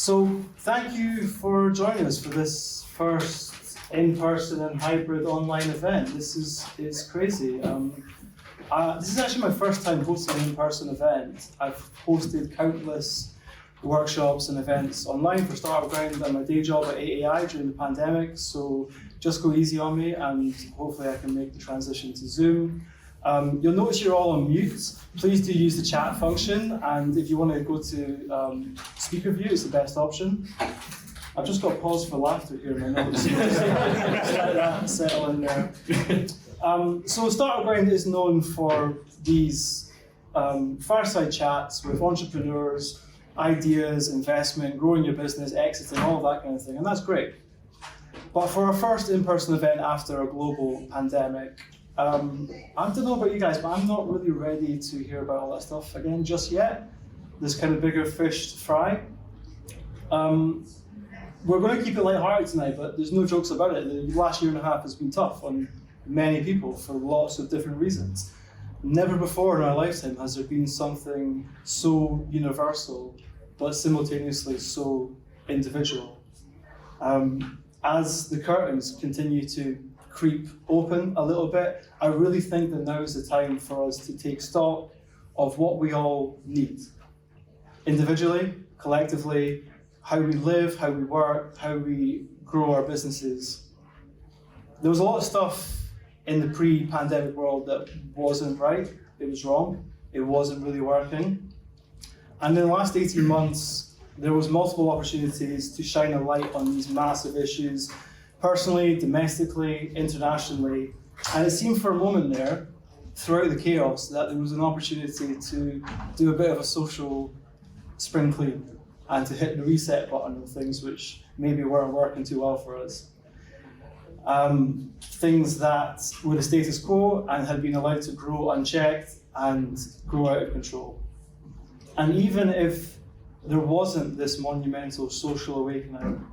So thank you for joining us for this first in-person and hybrid online event. It's crazy. This is actually my first time hosting an in-person event. I've hosted countless workshops and events online for Startup Grind and my day job at AAI during the pandemic, so just go easy on me and hopefully I can make the transition to Zoom. You'll notice you're all on mute. Please do use the chat function, and if you want to go to speaker view, it's the best option. I've just got pause for laughter here in my notes. Just let that settle in there. So Startup Grind is known for these fireside chats with entrepreneurs, ideas, investment, growing your business, exiting, all of that kind of thing, and that's great. But for our first in-person event after a global pandemic, I don't know about you guys, but I'm not really ready to hear about all that stuff again just yet. There's kind of bigger fish to fry. We're going to keep it lighthearted tonight, but there's no jokes about it. The last year and a half has been tough on many people for lots of different reasons. Never before in our lifetime has there been something so universal, but simultaneously so individual. As the curtains continue to creep open a little bit, I really think that now is the time for us to take stock of what we all need. Individually, collectively, how we live, how we work, how we grow our businesses. There was a lot of stuff in the pre-pandemic world that wasn't right, it was wrong, it wasn't really working. And in the last 18 months, there was multiple opportunities to shine a light on these massive issues, personally, domestically, internationally. And it seemed for a moment there, throughout the chaos, that there was an opportunity to do a bit of a social spring clean and to hit the reset button on things which maybe weren't working too well for us. Things that were the status quo and had been allowed to grow unchecked and grow out of control. And even if there wasn't this monumental social awakening,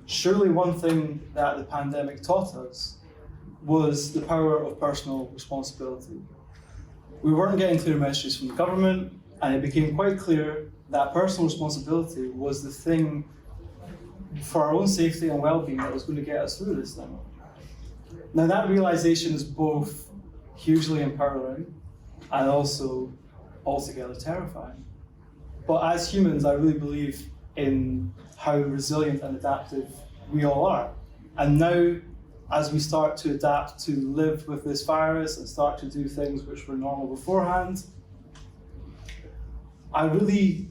surely one thing that the pandemic taught us was the power of personal responsibility. We weren't getting clear messages from the government, and it became quite clear that personal responsibility was the thing for our own safety and well-being that was going to get us through this thing. Now that realization is both hugely empowering and also altogether terrifying. But as humans, I really believe in how resilient and adaptive we all are. And now, as we start to adapt to live with this virus and start to do things which were normal beforehand, I really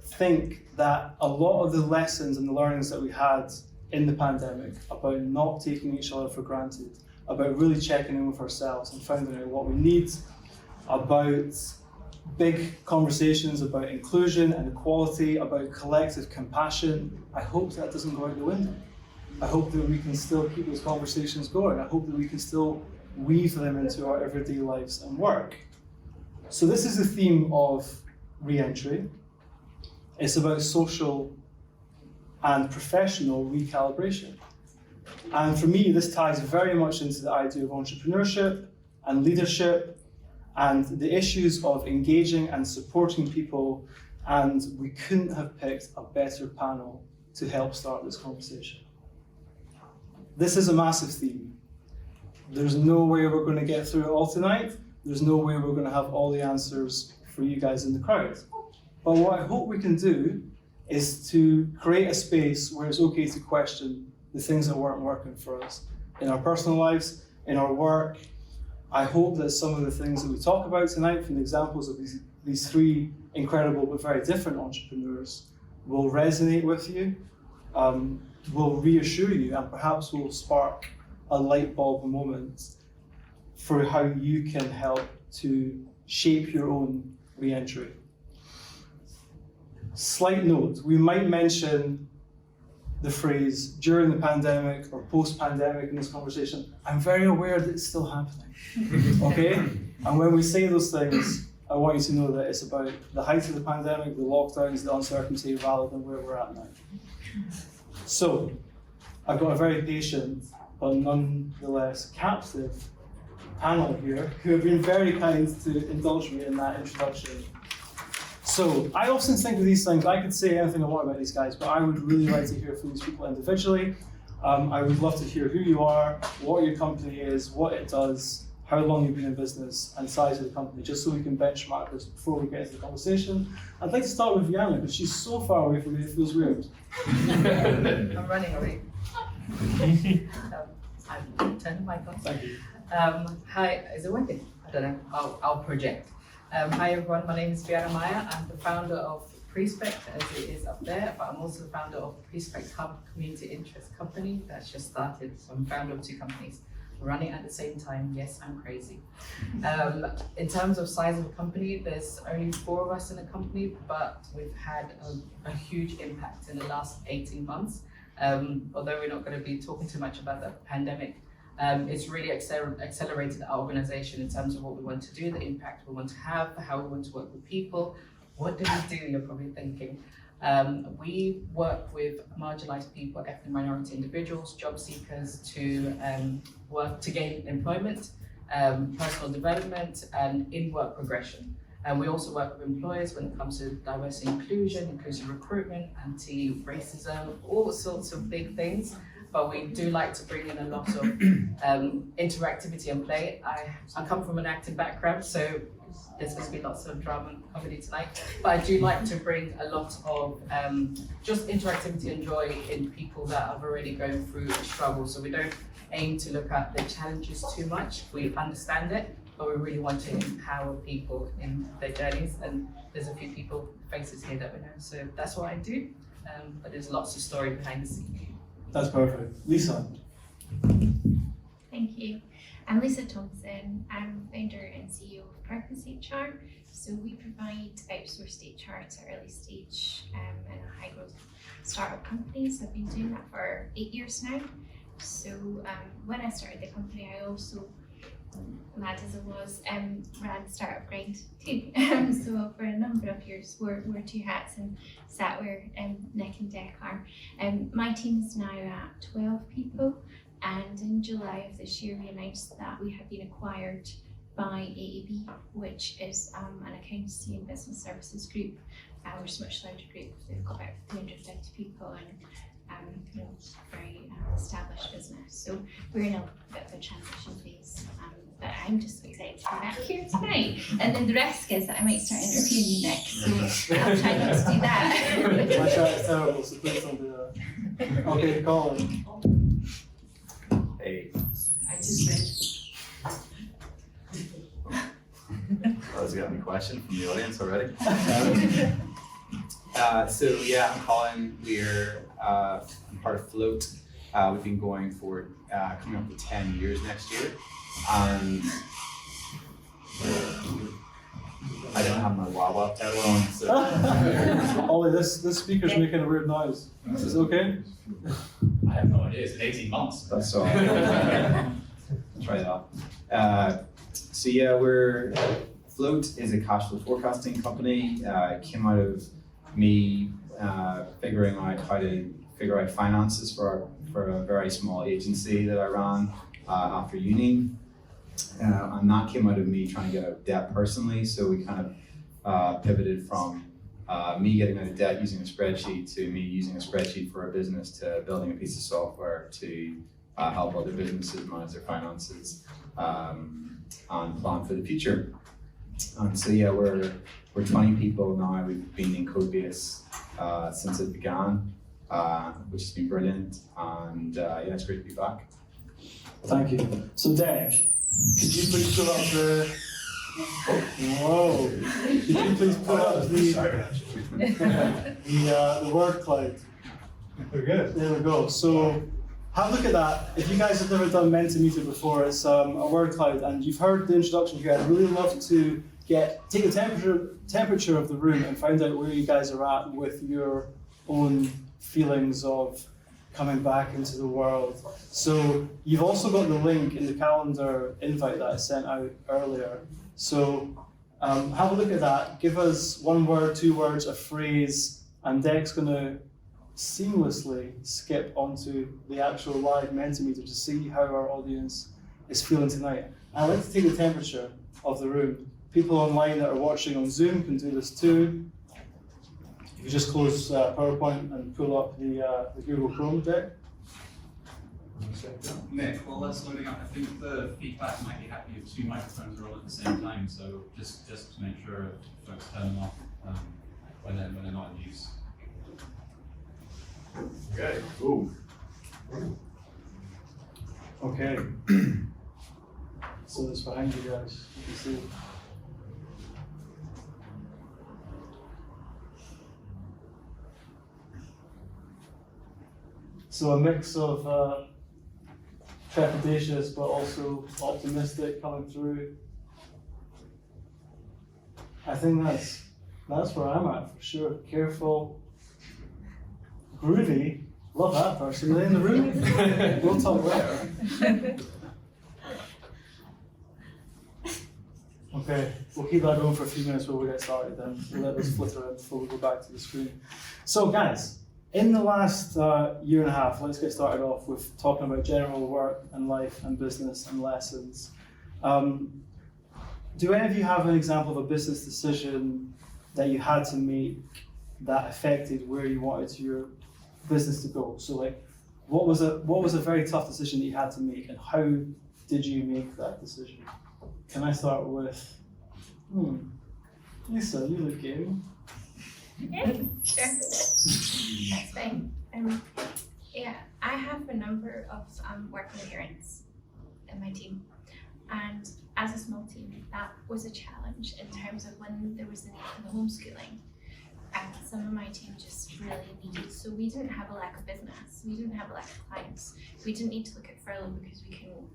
think that a lot of the lessons and the learnings that we had in the pandemic about not taking each other for granted, about really checking in with ourselves and finding out what we need, about big conversations about inclusion and equality, about collective compassion, I hope that doesn't go out the window. I hope that we can still keep those conversations going. I hope that we can still weave them into our everyday lives and work. So this is the theme of re-entry. It's about social and professional recalibration. And for me, this ties very much into the idea of entrepreneurship and leadership and the issues of engaging and supporting people, and we couldn't have picked a better panel to help start this conversation. This is a massive theme. There's no way we're going to get through it all tonight. There's no way we're going to have all the answers for you guys in the crowd. But what I hope we can do is to create a space where it's okay to question the things that weren't working for us in our personal lives, in our work. I hope that some of the things that we talk about tonight from the examples of these three incredible but very different entrepreneurs will resonate with you, will reassure you, and perhaps will spark a light bulb moment for how you can help to shape your own re-entry. Slight note, we might mention the phrase during the pandemic or post-pandemic in this conversation. I'm very aware that it's still happening, okay? And when we say those things, I want you to know that it's about the height of the pandemic, the lockdowns, the uncertainty, rather than where we're at now. So, I've got a very patient, but nonetheless captive panel here who have been very kind to indulge me in that introduction. So I often think of these things, I could say anything I want about these guys, but I would really like to hear from these people individually. I would love to hear who you are, what your company is, what it does, how long you've been in business, and size of the company, just so we can benchmark this before we get into the conversation. I'd like to start with Yana, because she's so far away from me, it feels weird. I'm running away. I'll turn the mic on. Thank you. Hi, is it working? I don't know, I'll project. Hi everyone, my name is Fiona Meyer. I'm the founder of Freespec, as it is up there, but I'm also the founder of Freespec Hub Community Interest Company that's just started. So I'm founder of two companies running at the same time. Yes, I'm crazy. In terms of size of the company, there's only 4 of us in the company, but we've had a huge impact in the last 18 months. Although we're not going to be talking too much about the pandemic, it's really accelerated our organization in terms of what we want to do, the impact we want to have, how we want to work with people. What do we do, you're probably thinking. We work with marginalized people, ethnic minority individuals, job seekers to work to gain employment, personal development, and in-work progression. And we also work with employers when it comes to diversity inclusion, inclusive recruitment, anti-racism, all sorts of big things. But we do like to bring in a lot of interactivity and play. I come from an acting background, so there's going to be lots of drama and comedy tonight. But I do like to bring a lot of just interactivity and joy in people that have already gone through a struggle. So we don't aim to look at the challenges too much. We understand it, but we really want to empower people in their journeys. And there's a few people, faces here that we know. So that's what I do. But there's lots of story behind the scenes. That's perfect. Lisa. Thank you. I'm Lisa Thompson. I'm founder and CEO of Purpose HR. So we provide outsourced HR to early stage and high growth startup companies. I've been doing that for 8 years now. So when I started the company, I also, mad as it was, ran Startup Grind too. So for a number of years, wore 2 hats and sat where neck and neck are. My team is now at 12 people. And in July of this year, we announced that we have been acquired by AAB, which is an accountancy and business services group. We're a much larger group. They've got about 350 people and very established business. So we're in a bit of a transition phase. But I'm just so excited to be back here tonight. And then the risk is that I might start interviewing you next, so I'll try not to do that. My shot is terrible, so please don't do that. Okay, Colin. Hey. I just Has got any question from the audience already? So yeah, I'm Colin. We're I'm part of Float. We've been going for coming up to 10 years next year, and I don't have my wah-wah pedal on, so Ollie, this speaker's making a weird noise. Is it okay? I have no idea. It's 18 months. that's all. Try that. So yeah, Float is a cash flow forecasting company. It came out of me figuring out how to figure out finances for a very small agency that I ran after uni. And that came out of me trying to get out of debt personally. So we kind of pivoted from me getting out of debt using a spreadsheet to me using a spreadsheet for a business to building a piece of software to help other businesses manage their finances and plan for the future. And so yeah, we're 20 people now. We've been in CodeBase since it began, which has been brilliant. And yeah, it's great to be back. Thank you. So Derek, could you please put up the... Whoa! Could you please put up the word cloud? We're good. There we go. So have a look at that. If you guys have never done Mentimeter before, it's a word cloud, and you've heard the introduction here. I'd really love to take the temperature of the room and find out where you guys are at with your own feelings of coming back into the world. So you've also got the link in the calendar invite that I sent out earlier. So have a look at that. Give us 1 word, 2 words, a phrase, and Deck's going to seamlessly skip onto the actual live Mentimeter to see how our audience is feeling tonight. I'd like to take the temperature of the room. People online that are watching on Zoom can do this too. If you just close PowerPoint and pull up the Google Chrome deck. Nick, while that's loading up, I think the feedback might be happy if two microphones are on at the same time, so just to make sure folks turn them off when they're not in use. Okay, cool. Okay. So it's behind you guys, you can see. So a mix of trepidatious but also optimistic coming through. I think that's where I'm at for sure. Careful, groovy. Love that person. Are they in the room? We'll talk later. Okay, we'll keep that going for a few minutes while we get started then. We'll let this flitter out before we go back to the screen. So guys, in the last year and a half, let's get started off with talking about general work and life and business and lessons. Do any of you have an example of a business decision that you had to make that affected where you wanted your business to go? So like, what was a very tough decision that you had to make, and how did you make that decision? Can I start with, Lisa, you look game. Yeah, sure. That's fine. Yeah, I have a number of working parents in my team, and as a small team, that was a challenge in terms of when there was the need for the homeschooling. Some of my team just really needed, so we didn't have a lack of business, we didn't have a lack of clients, we didn't need to look at furlough because we can,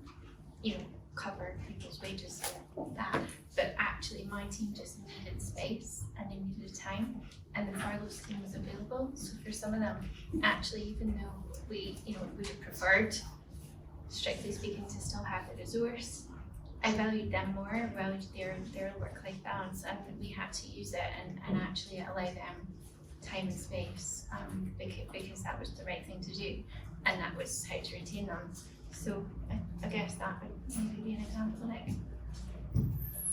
cover people's wages and that, but actually my team just needed space and they needed time, and the furlough scheme was available. So for some of them, actually, even though we would have preferred, strictly speaking, to still have the resource, I valued them more, I valued their work-life balance, and we had to use it and actually allow them time and space, because that was the right thing to do, and that was how to retain them. So I guess that would maybe be an example, Nick.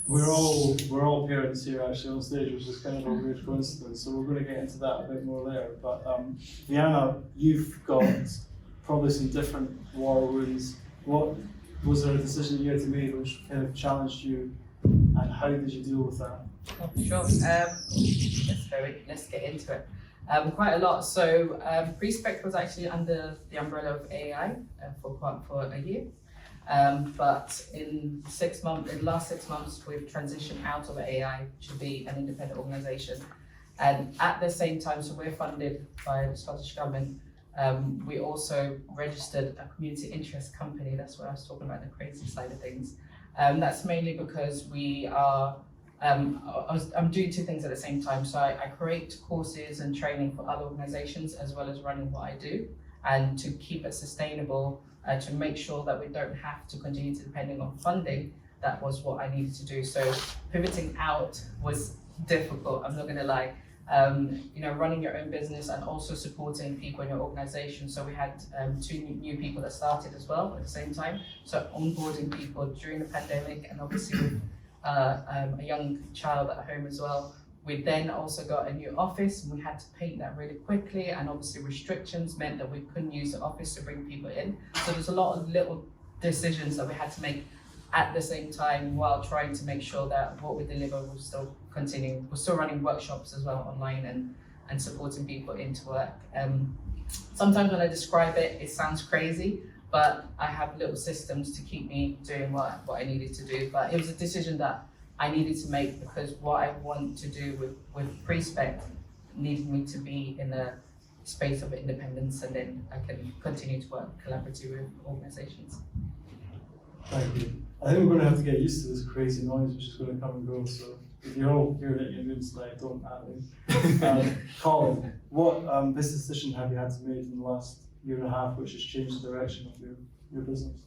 We're all parents here actually on stage, which is kind of a weird coincidence. So we're going to get into that a bit more later. But Vianna, you've got probably some different war wounds. What was there a decision you had to make which kind of challenged you, and how did you deal with that? Oh, sure. Let's get into it. Quite a lot. So Freespec was actually under the umbrella of AI for a year. But in the last 6 months, we've transitioned out of AI to be an independent organisation. And at the same time, so we're funded by the Scottish Government. We also registered a community interest company. That's what I was talking about, the crazy side of things. That's mainly because we are, I'm doing two things at the same time. So I create courses and training for other organisations as well as running what I do. And to keep it sustainable, to make sure that we don't have to continue to depending on funding, that was what I needed to do. So pivoting out was difficult, I'm not gonna lie. Running your own business and also supporting people in your organization. So we had two new people that started as well at the same time. So onboarding people during the pandemic, and obviously with a young child at home as well. We then also got a new office, and we had to paint that really quickly, and obviously restrictions meant that we couldn't use the office to bring people in. So there's a lot of little decisions that we had to make at the same time while trying to make sure that what we deliver will still continue. We're still running workshops as well online and supporting people into work. Sometimes when I describe it, it sounds crazy, but I have little systems to keep me doing what I needed to do. But it was a decision that I needed to make because what I want to do with Freespec needed me to be in a space of independence, and then I can continue to work collaboratively with organizations. Thank you. I think we're going to have to get used to this crazy noise which is going to come and go. So if you're all hearing it in your rooms tonight, don't at me. Colin, what business decision have you had to make in the last year and a half which has changed the direction of your business?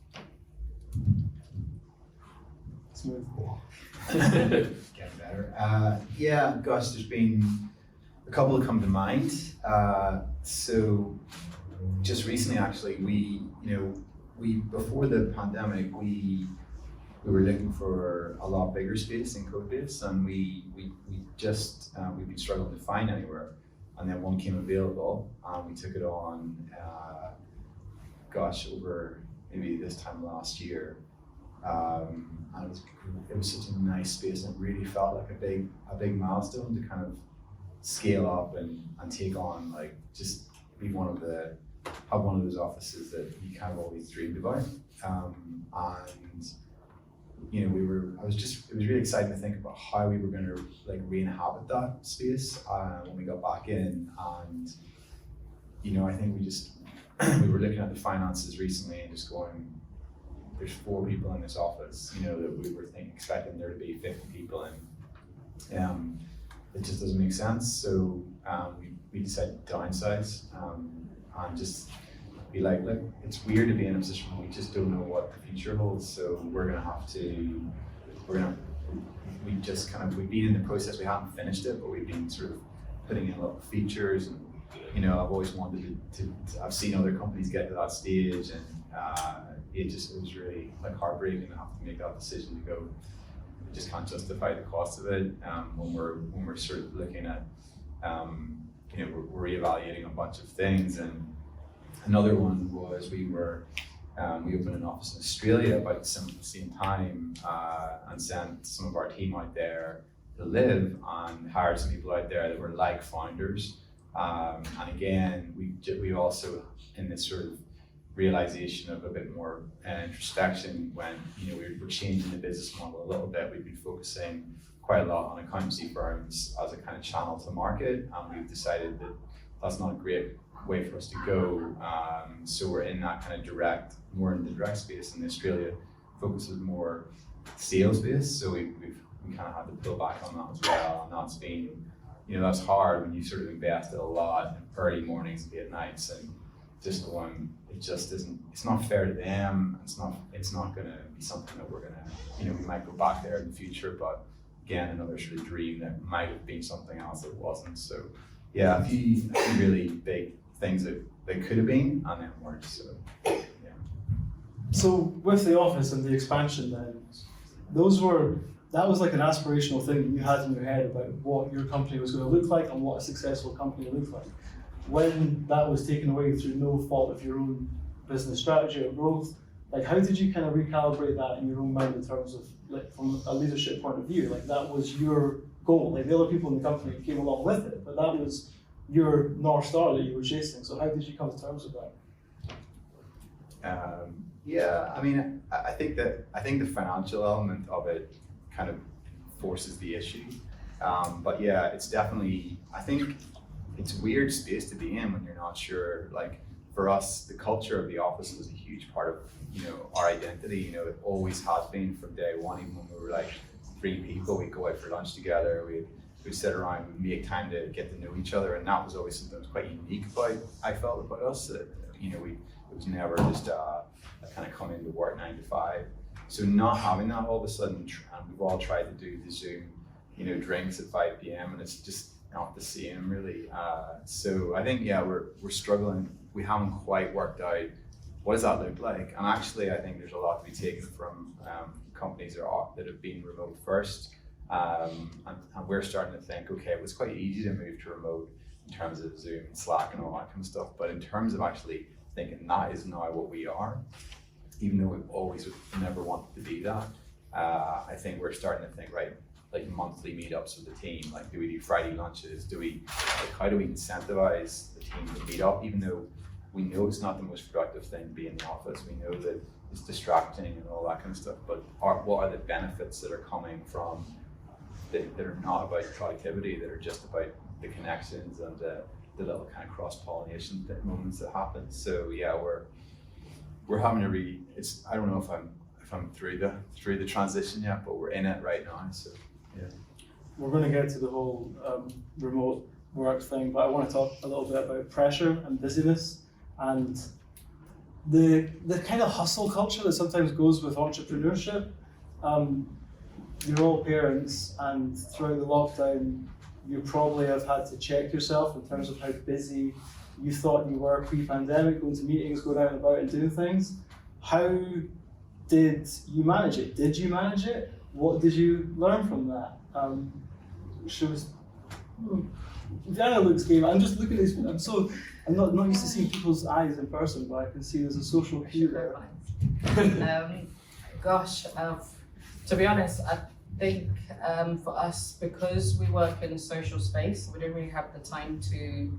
Smooth. Getting better. Gosh, there's been a couple that come to mind. So just recently, actually, we before the pandemic, we were looking for a lot bigger space in CodeBase, and we've been struggling to find anywhere. and then one came available, and we took it on, over maybe this time last year. And it was such a nice space, and it really felt like a big milestone to kind of scale up and take on, like, just be have one of those offices that you kind of always dreamed about. And you know, it was really exciting to think about how we were going to like re-inhabit that space when we got back in. And you know, I think we were looking at the finances recently and just going, there's 4 people in this office, you know, that we were expecting there to be 50 people, and it just doesn't make sense. So we decided to downsize and just be like, look, it's weird to be in a position where we just don't know what the future holds. So we've been in the process. We haven't finished it, but we've been sort of putting in a lot of features. And you know, I've always wanted to I've seen other companies get to that stage, and it was really like heartbreaking to have to make that decision to go. We just can't justify the cost of it when we're sort of looking at you know, we're reevaluating a bunch of things. And another one was we opened an office in Australia about the same time and sent some of our team out there to live, and hired some people out there that were like founders. And again, we also, in this sort of realization of a bit more introspection, when you know we're changing the business model a little bit. We've been focusing quite a lot on accountancy firms as a kind of channel to market, and we've decided that that's not a great way for us to go. So we're in that kind of more in the direct space, and Australia focuses more sales based. So we kind of had to pull back on that as well, and that's been, you know, that's hard when you sort of invested a lot in early mornings and late nights, and just going, it just isn't, it's not fair to them. It's not going to be something that we're going to, you know, we might go back there in the future, but again, another sort of dream that might have been something else that wasn't. So yeah, a few really big things that they could have been and then weren't. So yeah. So with the office and the expansion then, that was like an aspirational thing that you had in your head about what your company was going to look like and what a successful company looked like. When that was taken away through no fault of your own business strategy or growth, like how did you kind of recalibrate that in your own mind in terms of, like, from a leadership point of view? Like that was your goal, like the other people in the company came along with it, but that was your North Star that you were chasing. So how did you come to terms with that? Yeah, I mean, I think the financial element of it kind of forces the issue. But yeah, it's definitely, I think it's a weird space to be in when you're not sure. Like for us, the culture of the office was a huge part of, you know, our identity. You know, it always has been from day one. Even when we were like 3 people, we'd go out for lunch together. We'd sit around, we'd make time to get to know each other, and that was always something that was quite unique I felt about us. That, you know, it was never just a kind of come into work 9 to 5. So not having that all of a sudden, and we've all tried to do the Zoom, you know, drinks at 5 p.m. and it's just not the same really. So I think, yeah, we're struggling. We haven't quite worked out what does that look like. And actually, I think there's a lot to be taken from companies that have been remote first. And we're starting to think, okay, it was quite easy to move to remote in terms of Zoom and Slack and all that kind of stuff. But in terms of actually thinking that is now what we are, even though we've always never wanted to be that, I think we're starting to think, right, like monthly meetups with the team, like do we do Friday lunches? How do we incentivize the team to meet up, even though we know it's not the most productive thing to be in the office. We know that it's distracting and all that kind of stuff, but what are the benefits that are coming from that are not about productivity, that are just about the connections and the little kind of cross-pollination moments that happen. So yeah, we're having to I don't know if I'm through the transition yet, but we're in it right now. So yeah. We're going to get to the whole remote work thing, but I want to talk a little bit about pressure and busyness and the kind of hustle culture that sometimes goes with entrepreneurship. You're all parents, and throughout the lockdown, you probably have had to check yourself in terms of how busy you thought you were pre-pandemic, going to meetings, going out and about and doing things. How did you manage it? Did you manage it? What did you learn from that? Diana looks game. I'm just looking at these. I'm not used to seeing people's eyes in person, but I can see there's a social cue there. To be honest, I think for us, because we work in a social space, we don't really have the time to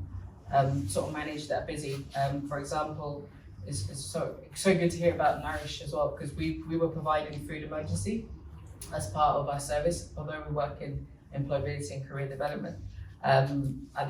sort of manage that busy. For example, it's so good to hear about Nourish as well, because we were providing food emergency as part of our service, although we work in employability and career development. At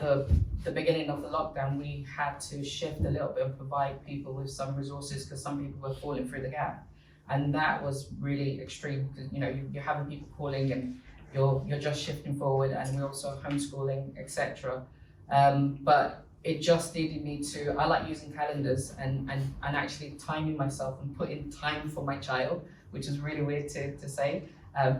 the beginning of the lockdown, we had to shift a little bit and provide people with some resources because some people were falling through the gap. And that was really extreme because you're having people calling and you're just shifting forward, and we're also homeschooling, etc. But it just needed me to. I like using calendars and actually timing myself and putting time for my child, which is really weird to say.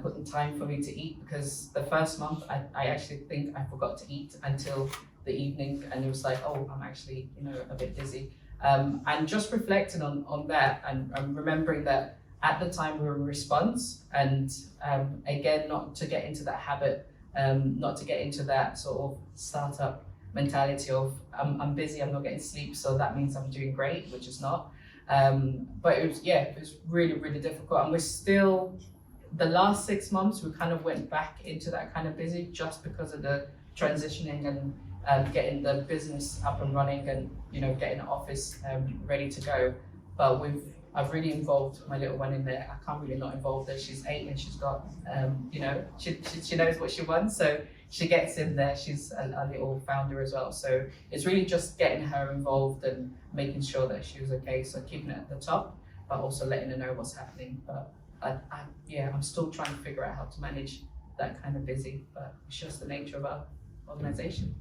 Putting time for me to eat, because the first month I actually think I forgot to eat until the evening, and it was like, oh, I'm actually a bit dizzy. And just reflecting on that and remembering that at the time we were in response, and again, not to get into that habit, not to get into that sort of startup mentality of I'm busy, I'm not getting sleep, so that means I'm doing great, which is not. But it was really, really difficult, and we're still. The last 6 months, we kind of went back into that kind of busy just because of the transitioning and getting the business up and running and getting the office ready to go. But I've really involved my little one in there. I can't really not involve her. She's 8 and she's got she knows what she wants, so she gets in there. She's a little founder as well, so it's really just getting her involved and making sure that she was okay. So keeping it at the top, but also letting her know what's happening. But I'm still trying to figure out how to manage that kind of busy, but it's just the nature of our organisation.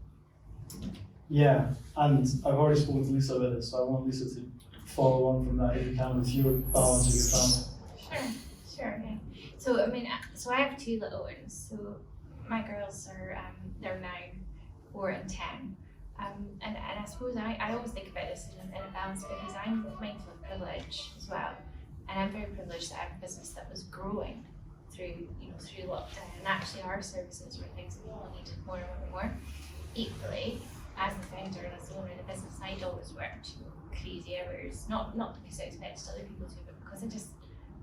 Yeah, and I've already spoken to Lisa about this, so I want Lisa to follow on from that if you can with your balance with your family. Sure, yeah. So so I have 2 little ones. So my girls are they're 9, 4 and 10. And I suppose I always think about this in a balance, because I'm mindful of privilege as well. And I'm very privileged that I have a business that was growing through lockdown, and actually our services were things that people needed more and more. Equally, as the founder and as the owner of the business, I'd always worked crazy hours, not because I expected other people to, but because I just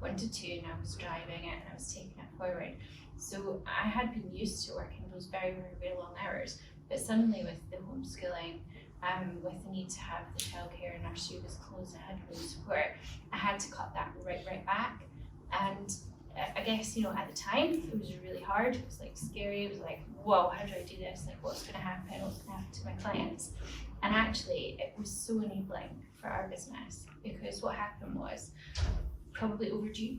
wanted to, and I was driving it and I was taking it forward. So I had been used to working those very, very, very long hours, but suddenly with the homeschooling, with the need to have the childcare and nursery was closed, I had really support. I had to cut that right back, and I guess at the time it was really hard. It was like scary. It was like, whoa, how do I do this? Like, what's going to happen? What's going to happen to my clients? And actually, it was so enabling for our business, because what happened was probably overdue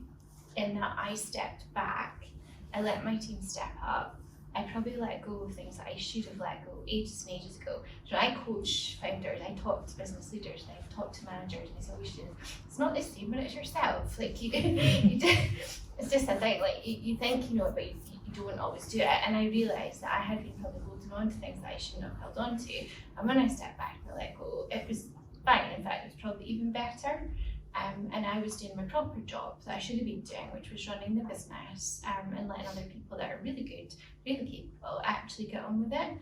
in that I stepped back. I let my team step up. I probably let go of things that I should have let go ages and ages ago. I coach founders, I talk to business leaders, I talk to managers, and I say, we should. It's not the same when it's yourself. Like it's just a thing. Like you think but you don't always do it. And I realised that I had been probably holding on to things that I shouldn't have held on to. And when I stepped back and let go, it was fine. In fact, it was probably even better. And I was doing my proper job that I should have been doing, which was running the business and letting other people that are really good, really capable, actually get on with it.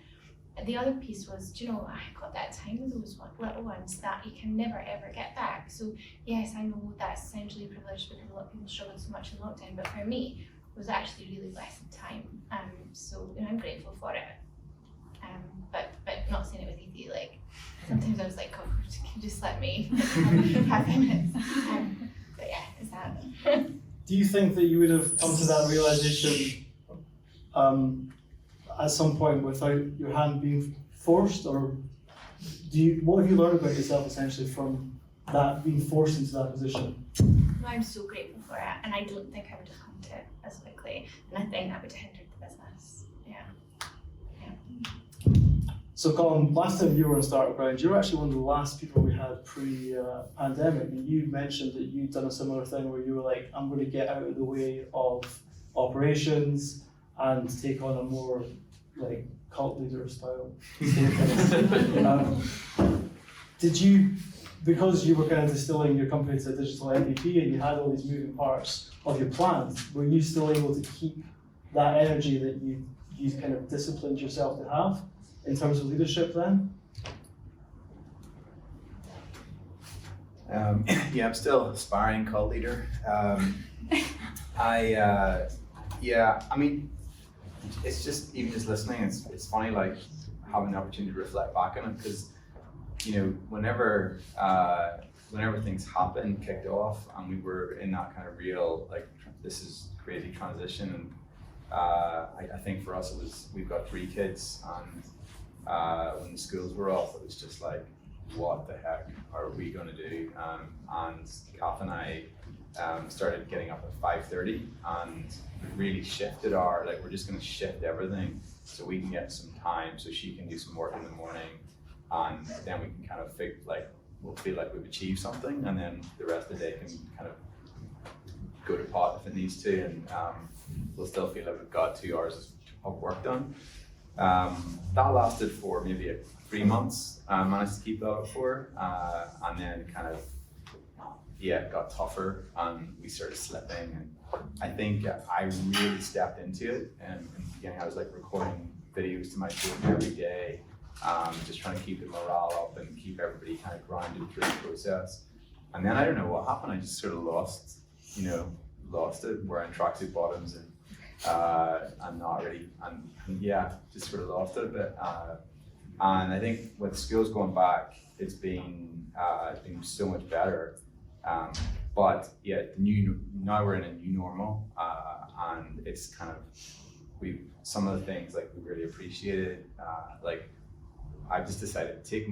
And the other piece was, I got that time with those little ones that you can never ever get back. So yes, I know that's essentially privileged because a lot of people struggled so much in lockdown, but for me, it was actually really blessed time. So I'm grateful for it. But not saying it was easy. Like sometimes I was like, oh, can you just let me have minutes? But yeah, it's that. Do you think that you would have come to that realization at some point without your hand being forced, or what have you learned about yourself essentially from that being forced into that position? I'm so grateful for it, and I don't think I would have come to it as quickly, and I think that would have hindered the business. Yeah. So Colin, last time you were on Startup Ground, you were actually one of the last people we had pre-pandemic, and you mentioned that you'd done a similar thing where you were like, I'm going to get out of the way of operations and take on a more like cult leader style. Did you, because you were kind of distilling your company to a digital MVP and you had all these moving parts of your plans, were you still able to keep that energy that you kind of disciplined yourself to have in terms of leadership then? Yeah, I'm still aspiring cult leader. I mean, it's just, even just listening, it's funny, like having the opportunity to reflect back on it, because, you know, whenever things happened, kicked off, and we were in that kind of real, like, this is crazy transition, and I think for us it was, we've got 3 kids, and when the schools were off, it was just like, what the heck are we going to do? And Kath and I started getting up at 5:30, and we really shifted our, like, we're just going to shift everything so we can get some time, so she can do some work in the morning, and then we can kind of we'll feel like we've achieved something, and then the rest of the day can kind of go to pot if it needs to, and we'll still feel like we've got 2 hours of work done. That lasted for maybe 3 months. I managed to keep that up for, and then kind of, it got tougher, and we started slipping, and I think I really stepped into it, and in the beginning I was like recording videos to my team every day, just trying to keep the morale up and keep everybody kind of grounded through the process. And then I don't know what happened, I just sort of lost it, wearing tracksuit bottoms and not really, and just sort of lost it a bit. And I think with schools going back, it's been so much better. But now we're in a new normal, and it's kind of, some of the things like we really appreciated, like I've just decided to take,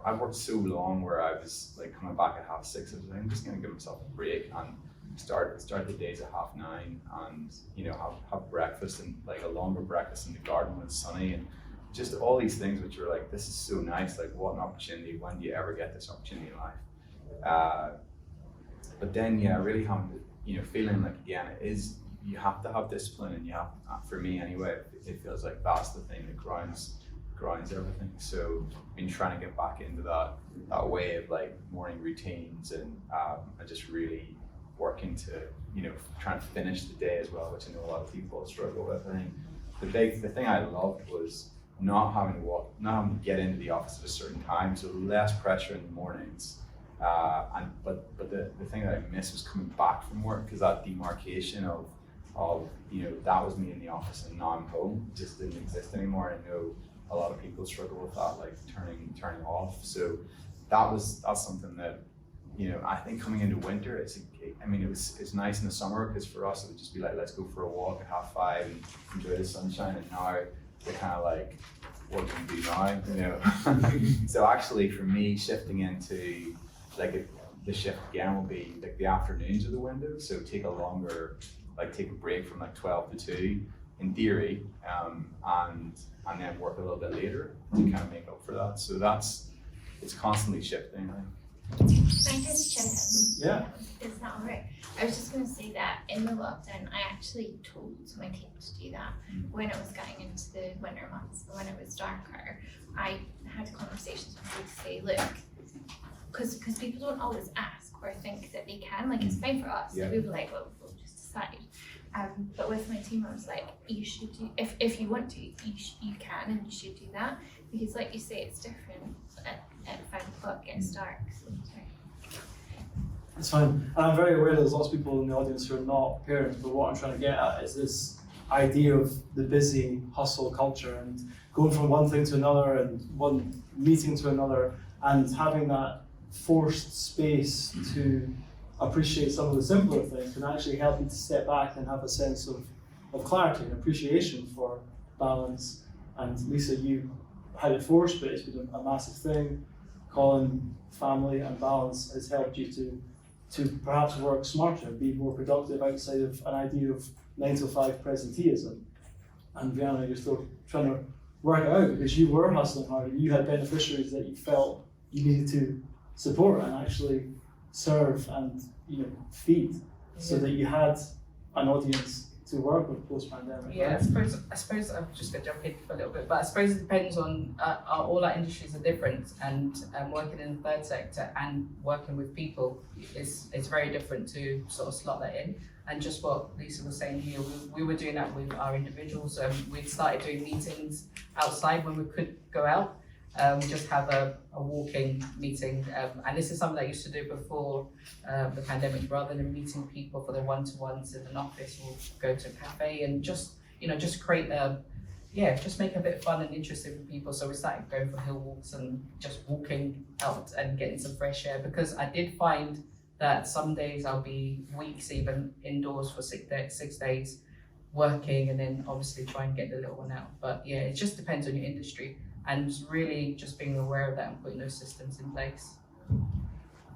I've worked so long where I was like coming back at 6:30, I was like, I'm just gonna give myself a break and start the days at 9:30, and have breakfast, and like a longer breakfast in the garden when it's sunny, and just all these things which are like, this is so nice, like what an opportunity, when do you ever get this opportunity in life? But then really having, feeling like, again, it is, you have to have discipline, and you have, for me anyway, it feels like that's the thing that grounds everything. So I've been trying to get back into that way of like morning routines, and just really working to, trying to finish the day as well, which I know a lot of people struggle with. I think the thing I loved was not having to get into the office at a certain time, so less pressure in the mornings. But the thing that I missed was coming back from work, because that demarcation of that was me in the office and now I'm home just didn't exist anymore. I know a lot of people struggle with that, like turning off. So that's something that, I think coming into winter, it's nice in the summer, because for us it would just be like, let's go for a walk at 5:30 and enjoy the sunshine, and now they're kind of like, what can we do now? So actually for me, shifting into like the shift again will be like the afternoons of the window, so take a break from like 12 to 2 in theory, and then work a little bit later to kind of make up for that. So it's constantly shifting. Can I just chip in? Yeah. Is that alright? I was just going to say that in the lockdown, I actually told my team to do that when it was getting into the winter months, when it was darker. I had conversations with people to say, look, because people don't always ask or think that they can. Like, it's fine for us. Yeah. We were like, well, we'll just decide. But with my team, I was like, you should do, if you want to, you can and you should do that. Because like you say, it's different at 5 o'clock, it gets dark. So, sorry. It's fine. And I'm very aware that there's lots of people in the audience who are not parents, but what I'm trying to get at is this idea of the busy hustle culture, and going from one thing to another and one meeting to another, and having that forced space to appreciate some of the simpler things can actually help you to step back and have a sense of clarity and appreciation for balance. And Lisa, you had it forced, but it's been a massive thing. Colin, family and balance has helped you to perhaps work smarter, be more productive outside of an idea of 9 to 5 presenteeism. And Brianna, you're still trying to work it out, because you were hustling hard and you had beneficiaries that you felt you needed to support and actually serve and feed, so that you had an audience to work with post-pandemic. Yeah, right? I suppose I'm just going to jump in for a little bit, but I suppose it depends on, all our industries are different, and working in the third sector and working with people is very different to sort of slot that in. And just what Lisa was saying here, we were doing that with our individuals. We'd started doing meetings outside when we could go out. We just have a walking meeting, and this is something that I used to do before the pandemic. Rather than meeting people for their one-to-ones in an office, we'll go to a cafe and just create just make it a bit fun and interesting for people. So we started going for hill walks and just walking out and getting some fresh air, because I did find that some days I'll be weeks even indoors for 6 days working, and then obviously try and get the little one out. But yeah, it just depends on your industry, and really just being aware of that and putting those systems in place.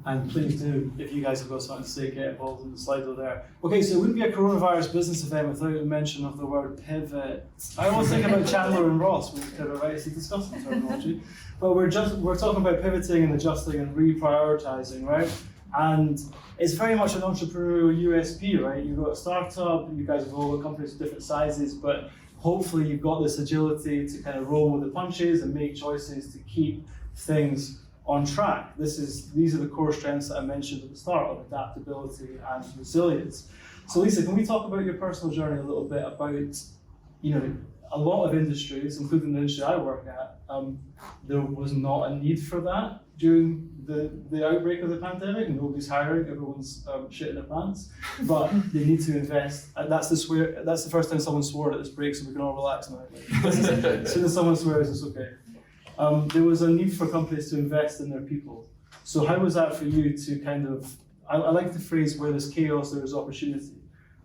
And please do, if you guys have got something to say, get involved in the Slido there. Okay, so it wouldn't be a coronavirus business event without a mention of the word pivot. I always think about Chandler and Ross when we pivot, right? It's a disgusting terminology. But we're talking about pivoting and adjusting and reprioritizing, right? And it's very much an entrepreneurial USP, right? You've got a startup, you guys have all got companies of different sizes, but hopefully you've got this agility to kind of roll with the punches and make choices to keep things on track. These are the core strengths that I mentioned at the start of adaptability and resilience. So Lisa, can we talk about your personal journey a little bit about, a lot of industries, including the industry I work at, there was not a need for that during the outbreak of the pandemic. Nobody's hiring, everyone's shitting their pants, but they need to invest. And that's the first time someone swore at this break, so we can all relax now. As soon as someone swears, it's okay. There was a need for companies to invest in their people. So how was that for you to kind of, I like the phrase, where there's chaos, there is opportunity.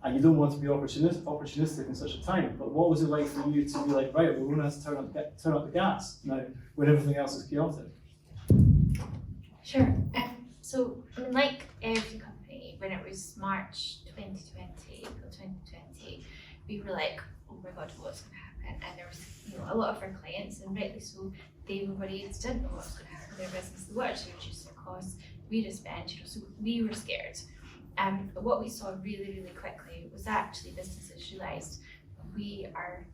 And you don't want to be opportunistic in such a time, but what was it like for you to be like, right, we're going to have to turn up the gas now when everything else is chaotic? Sure. So, like every company, when it was March 2020, April 2020, we were like, oh my God, what's going to happen? And there was a lot of our clients, and rightly so, they were worried, didn't know what was going to happen in their business. They wanted to reduce their costs, we spend, so we were scared. But what we saw really, really quickly was actually businesses realised we are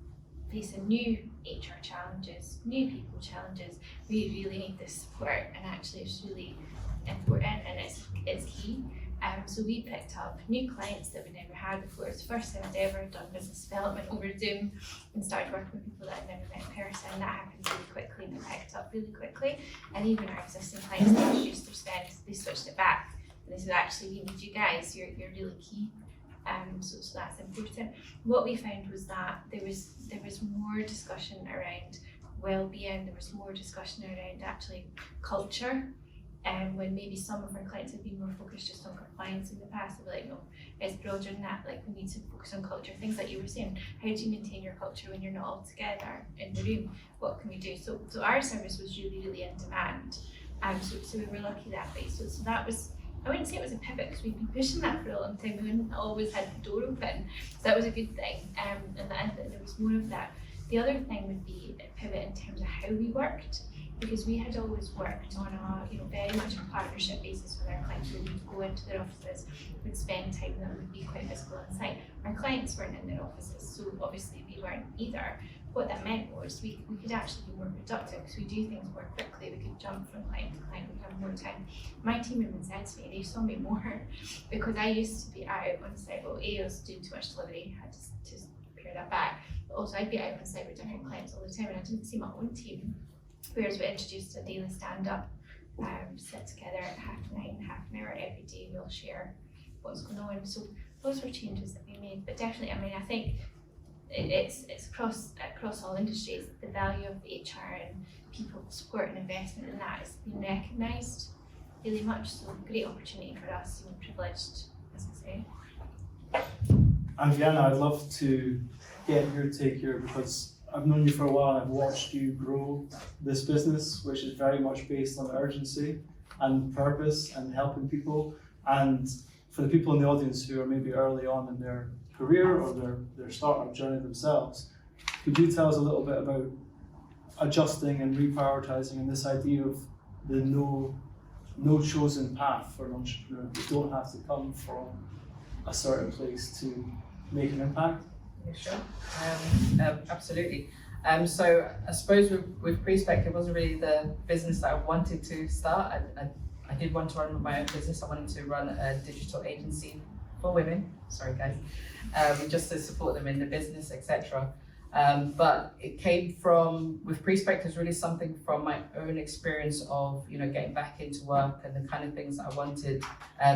facing new HR challenges, new people challenges. We really need this support, and actually it's really important and it's key. So we picked up new clients that we never had before. It's the first time I'd ever done business development over Zoom and started working with people that I'd never met in person. That happened really quickly and it picked up really quickly. And even our existing clients that reduced their spend, they switched it back. And they said, actually, we need you guys, you're really key. So that's important. What we found was that there was more discussion around well-being, there was more discussion around actually culture. When maybe some of our clients had been more focused just on compliance in the past, they were like, no, it's broader than that, like we need to focus on culture. Things like you were saying, how do you maintain your culture when you're not all together in the room? What can we do? So our service was really, really in demand. So we were lucky that way. So that was, I wouldn't say it was a pivot because we've been pushing that for a long time. We hadn't always had the door open, so that was a good thing. And there was more of that. The other thing would be a pivot in terms of how we worked, because we had always worked on a very much a partnership basis with our clients, where we'd go into their offices, we'd spend time that would be quite physical on site. Our clients weren't in their offices, so obviously we weren't either. What that meant was we could actually be more productive because we do things more quickly. We could jump from client to client, we have more time. My team even said to me, they saw me more because I used to be out on site. Well, I was doing too much delivery, had to pare that back. But also I'd be out on site with different clients all the time and I didn't see my own team. Whereas we introduced a daily stand-up, sit together at 9:30, half an hour every day, we'll share what's going on. So those were changes that we made, but definitely, I think it's across all industries, the value of HR and people support and investment in that is being recognised really much. So great opportunity for us, privileged, as I say. And Vienna, I'd love to get your take here because I've known you for a while and I've watched you grow this business, which is very much based on urgency and purpose and helping people. And for the people in the audience who are maybe early on in their career or their startup journey themselves, could you tell us a little bit about adjusting and reprioritizing and this idea of the no chosen path for an entrepreneur? You don't have to come from a certain place to make an impact. Yeah, sure. Absolutely. So I suppose with Freespec, it wasn't really the business that I wanted to start. I did want to run my own business. I wanted to run a digital agency for women, sorry guys, just to support them in the business, etc. But it came from, with Freespec, is really something from my own experience of, getting back into work and the kind of things that I wanted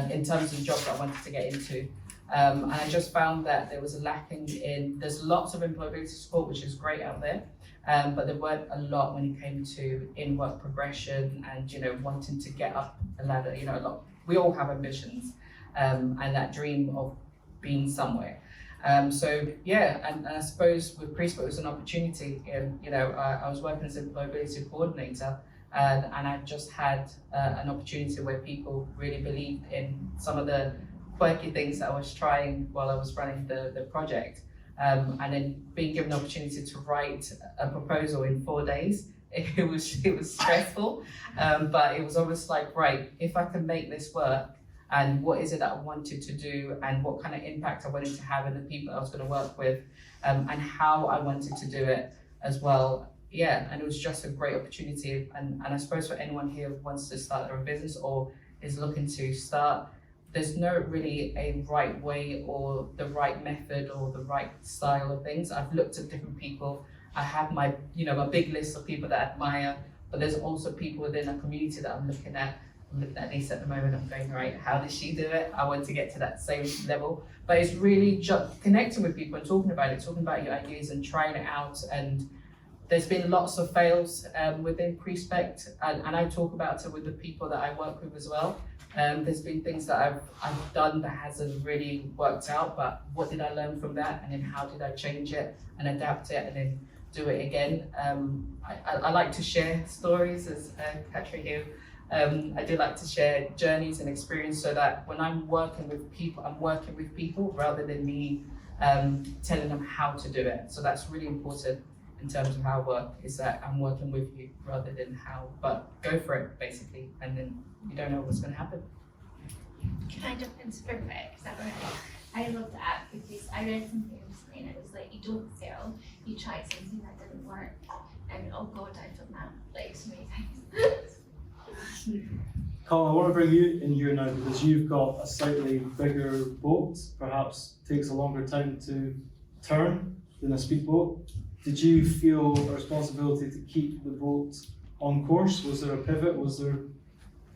in terms of jobs that I wanted to get into. And I just found that there was a lacking there's lots of employability support, which is great out there, but there weren't a lot when it came to in-work progression and, wanting to get up a ladder, we all have ambitions and that dream of being somewhere. So yeah, and I suppose with Freespec it was an opportunity. I was working as an employability coordinator, and I just had an opportunity where people really believed in some of the quirky things that I was trying while I was running the project, and then being given the opportunity to write a proposal in 4 days. It was stressful, but it was almost like, right, if I can make this work, and what is it that I wanted to do, and what kind of impact I wanted to have in the people I was going to work with, and how I wanted to do it as well. Yeah, and it was just a great opportunity. And I suppose for anyone here who wants to start their own business or is looking to start, there's no really a right way or the right method or the right style of things. I've looked at different people. I have my big list of people that I admire, but there's also people within a community that I'm looking at Lisa at the moment. I'm going, right, how does she do it? I want to get to that same level. But it's really just connecting with people and talking about your ideas and trying it out. And there's been lots of fails within Freespec, and I talk about it with the people that I work with as well. There's been things that I've done that hasn't really worked out, but what did I learn from that? And then how did I change it and adapt it and then do it again? I like to share stories, as Katri here. I do like to share journeys and experience so that when I'm working with people, I'm working with people rather than me telling them how to do it. So that's really important in terms of how I work, is that I'm working with you rather than how, but go for it basically, and then you don't know what's going to happen. Can I jump in super quick? Is that right? I love that because I read something recently and it was like, you don't fail, you try something that didn't work, and oh god, I've done that like so many times. Colin, I want to bring you in here now because you've got a slightly bigger boat, perhaps takes a longer time to turn than a speedboat. Did you feel a responsibility to keep the boat on course? Was there a pivot? Was there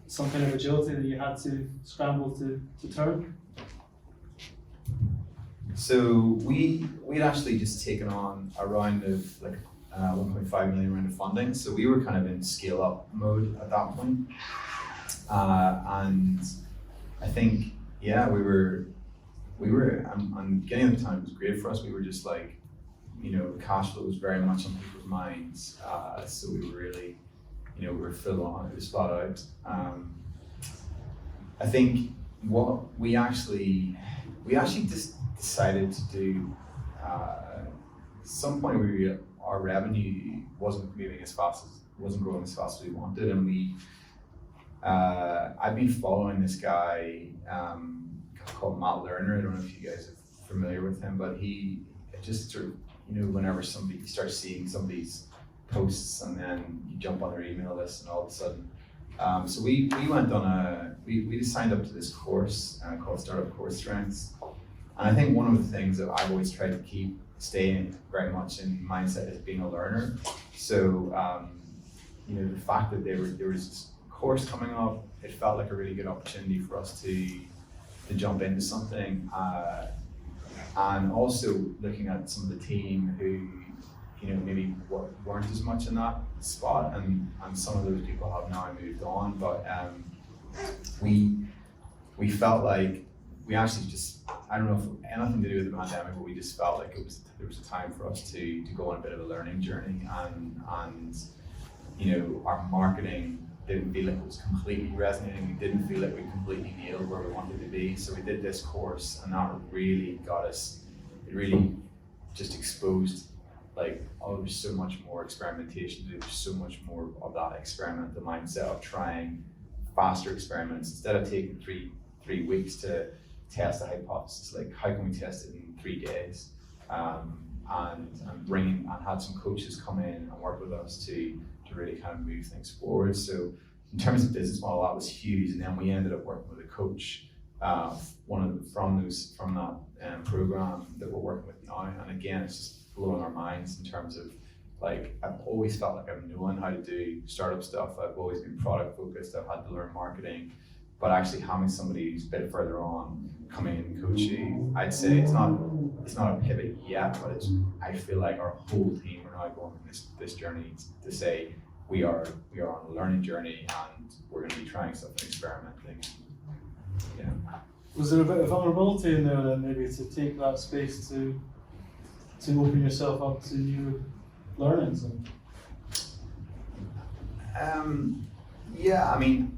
some kind of agility that you had to scramble to turn? So we'd actually just taken on a round of like 1.5 million round of funding. So we were kind of in scale up mode at that point. And I think, yeah, we were, and getting at the time was great for us. We were just like, cash flow was very much on people's minds. So we were really, we were full on, it was flat out. I think what we actually just decided to do, some point our revenue wasn't growing as fast as we wanted, and I've been following this guy called Matt Lerner. I don't know if you guys are familiar with him, but he just sort of, whenever you start seeing somebody's posts and then you jump on their email list and all of a sudden, so we went on we just signed up to this course called Startup Core Strengths. And I think one of the things that I've always tried to staying very much in mindset is being a learner. So, the fact that there was this course coming up, it felt like a really good opportunity for us to jump into something. And also looking at some of the team who, maybe weren't as much in that spot, and some of those people have now moved on. But we felt like we actually just, I don't know if anything to do with the pandemic, but we just felt like there was a time for us to go on a bit of a learning journey, and our marketing didn't feel like it was completely resonating. We didn't feel like we completely nailed where we wanted to be. So we did this course, and that really got us, it really just exposed like, oh, there's so much more experimentation, there's so much more of that experiment, the mindset of trying faster experiments instead of taking three weeks to test a hypothesis. Like, how can we test it in 3 days? And had some coaches come in and work with us to really kind of move things forward. So in terms of business model, that was huge. And then we ended up working with a coach from that program that we're working with now. And again, it's just blowing our minds in terms of, like, I've always felt like I've known how to do startup stuff. I've always been product focused. I've had to learn marketing, but actually having somebody who's a bit further on come in and coach you, I'd say it's not a pivot yet, but I feel like our whole team are now going on this journey to say we are on a learning journey, and we're going to be trying stuff and experimenting. Yeah. Was there a bit of vulnerability in there then, maybe, to take that space to open yourself up to new learnings? Yeah, I mean,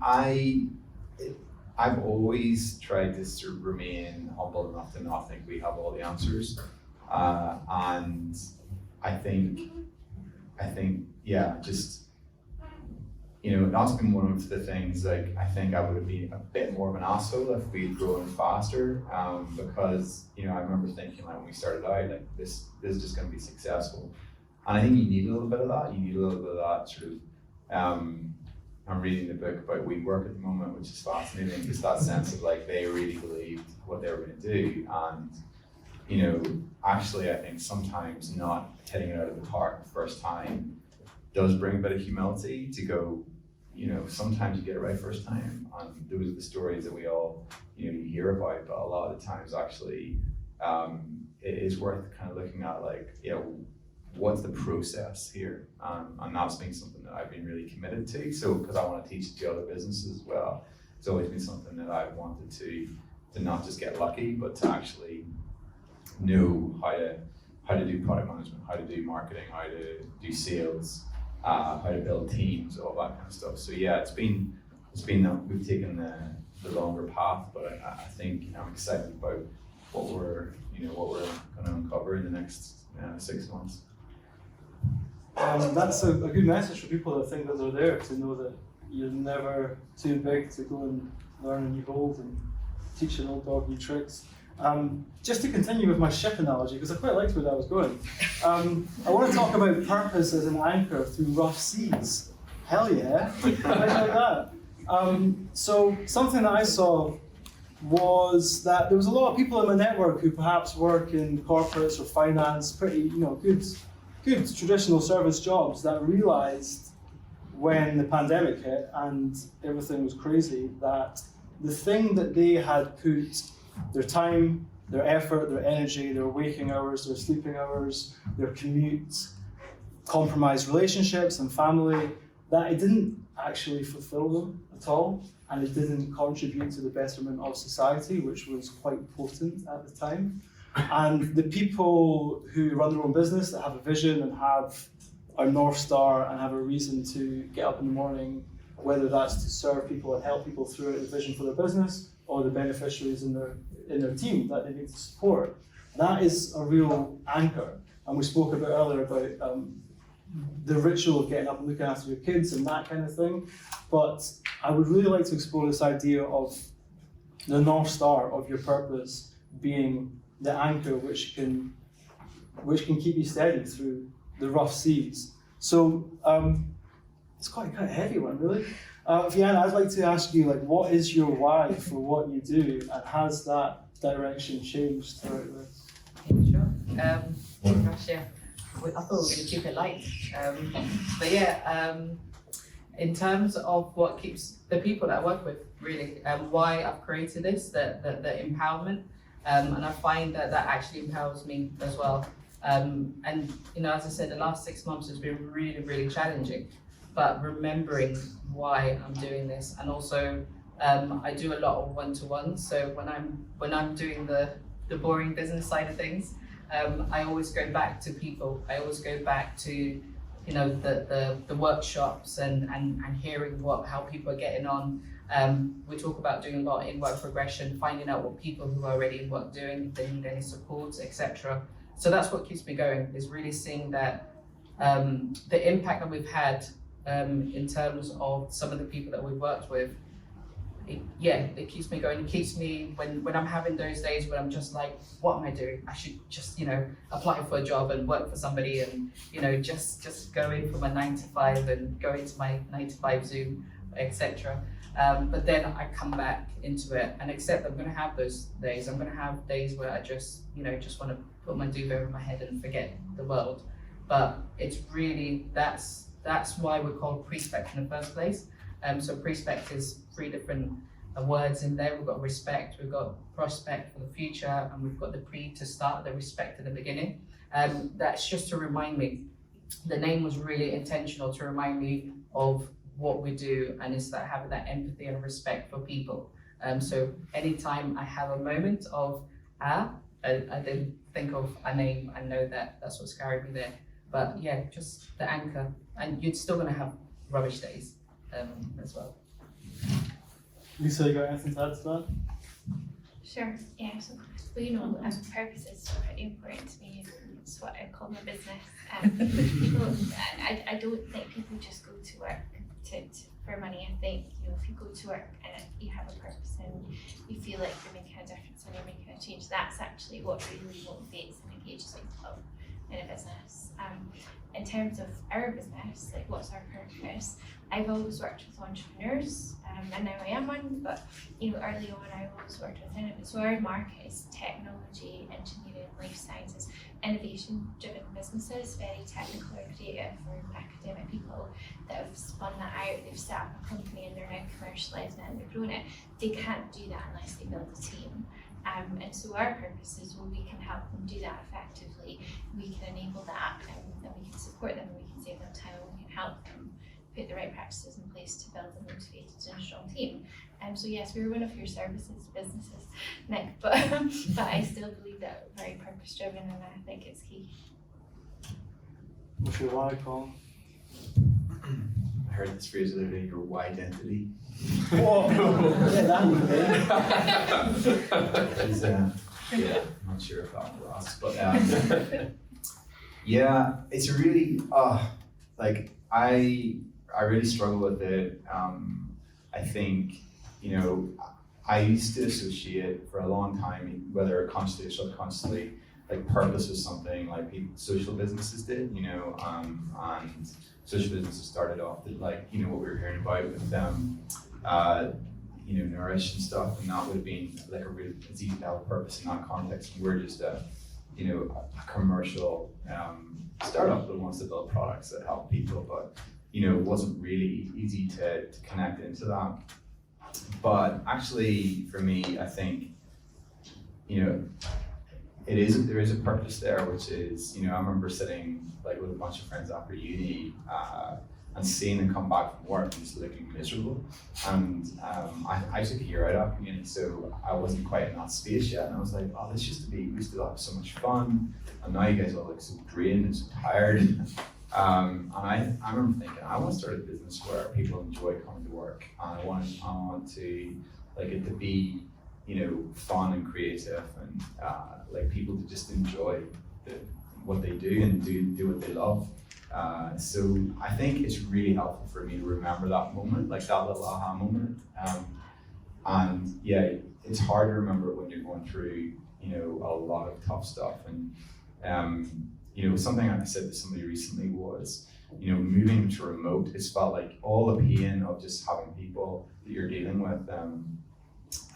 I've always tried to sort of remain humble enough to not think we have all the answers, and I think, yeah, just, you know, that's been one of the things. Like, I think I would have been a bit more of an asshole if we'd grown faster, because, you know, I remember thinking, like, when we started out, like, this is just going to be successful, and I think you need a little bit of that. You need a little bit of that sort of. I'm reading the book about WeWork at the moment, which is fascinating. Just that sense of, like, they really believed what they were going to do, and, you know, actually, I think sometimes not hitting it out of the park the first time does bring a bit of humility to go, you know, sometimes you get it right first time, and those are the stories that we all, you know, you hear about, but a lot of the times actually it is worth kind of looking at, like, you know, what's the process here, and that's been something that I've been really committed to. So, because I want to teach it to other businesses as well, it's always been something that I've wanted to not just get lucky, but to actually know how to do product management, how to do marketing, how to do sales, how to build teams, all that kind of stuff. So yeah, it's been we've taken the longer path, but I think I'm excited about what we're going to uncover in the next 6 months. That's a good message for people that think that they're there, to know that you're never too big to go and learn a new hold and teach an old dog new tricks. Just to continue with my ship analogy, because I quite liked where that was going, I want to talk about purpose as an anchor through rough seas. Hell yeah, I like that. So something that I saw was that there was a lot of people in my network who perhaps work in corporates or finance, pretty, you know, good traditional service jobs, that realized when the pandemic hit and everything was crazy, that the thing that they had put their time, their effort, their energy, their waking hours, their sleeping hours, their commute, compromised relationships and family, that it didn't actually fulfill them at all, and it didn't contribute to the betterment of society, which was quite potent at the time. And the people who run their own business, that have a vision and have a North Star and have a reason to get up in the morning, whether that's to serve people and help people through the vision for their business, or the beneficiaries in their team that they need to support, that is a real anchor. And we spoke about earlier about the ritual of getting up and looking after your kids and that kind of thing. But I would really like to explore this idea of the North Star of your purpose being the anchor which can keep you steady through the rough seas. So it's quite a heavy one, really. Vienna, I'd like to ask you, like, what is your why for what you do, and has that direction changed throughout this? Sure. Gosh, yeah. I thought we were going to keep it light. But yeah, in terms of what keeps the people that I work with, really, why I've created this, the empowerment, and I find that actually empowers me as well. And, you know, as I said, the last 6 months has been really, really challenging, but remembering why I'm doing this. And also, I do a lot of one-to-ones. So when I'm doing the boring business side of things, I always go back to people. I always go back to, you know, the workshops and hearing how people are getting on. We talk about doing a lot in work progression, finding out what people who are already in work doing, if they need any support, etc. So that's what keeps me going, is really seeing that the impact that we've had in terms of some of the people that we've worked with. It keeps me going. It keeps me, when I'm having those days when I'm just like, what am I doing? I should just, you know, apply for a job and work for somebody, and, you know, just go in from a 9 to 5 and go into my 9 to 5 Zoom. etc. But then I come back into it and accept that I'm going to have those days. I'm going to have days where I just want to put my duvet over my head and forget the world. But it's really, that's why we're called Freespec in the first place. So Freespec is 3 different words in there. We've got respect, we've got prospect for the future, and we've got the pre to start, the respect at the beginning. That's just to remind me. The name was really intentional to remind me of what we do, and it's that having that empathy and respect for people. So anytime I have a moment of I didn't think of a name, I know that that's what's carried me there. But yeah, just the anchor, and you're still gonna have rubbish days as well. Lisa, you got anything to add to that? Sure, yeah, so, well, purpose is pretty important to me. It's what I call my business. People, I don't think people just go to work for money. I think, if you go to work and you have a purpose and you feel like you're making a difference and you're making a change, that's actually what really motivates and engages people in a business. In terms of our business, like what's our purpose? I've always worked with entrepreneurs, and now I am one, but early on I always worked within it. So our market is technology, engineering, life sciences, innovation-driven businesses, very technical or creative or academic people that have spun that out, they've set up a company and they're now commercialising it and they're growing it. They can't do that unless they build a team. And so our purpose is when we can help them do that effectively, we can enable that, and we can support them, and we can save them time, and we can help them put the right practices in place to build a motivated and strong team. So yes, we're one of your services businesses, Nick, but I still believe that we're very purpose driven, and I think it's key. What's your why, Colin? I heard this phrase the other day, your why identity. Whoa! Yeah, that would be. Yeah, I'm not sure if that will last, but yeah, it's really, I really struggle with it. I think, I used to associate for a long time, whether consciously or subconsciously, like purpose was something like social businesses did, and social businesses started off with what we were hearing about with them, Nourish and stuff, and that would have been like it's easy to have a purpose in that context. We're just a commercial startup that wants to build products that help people, but it wasn't really easy to connect into that. But actually, for me, I think there is a purpose there, which is I remember sitting with a bunch of friends after uni and seeing them come back from work and just looking miserable. And I took a year out after uni, so I wasn't quite in that space yet. And I was like, oh, this used to be, we used to have so much fun, and now you guys all look so drained and so tired. And I remember thinking, I want to start a business where people enjoy coming to work, and I want to it to be fun and creative, and people to just enjoy what they do and do what they love. So I think it's really helpful for me to remember that moment, that little aha moment. And yeah, it's hard to remember it when you're going through, a lot of tough stuff. And something I said to somebody recently was, moving to remote, it's felt like all the pain of just having people that you're dealing with.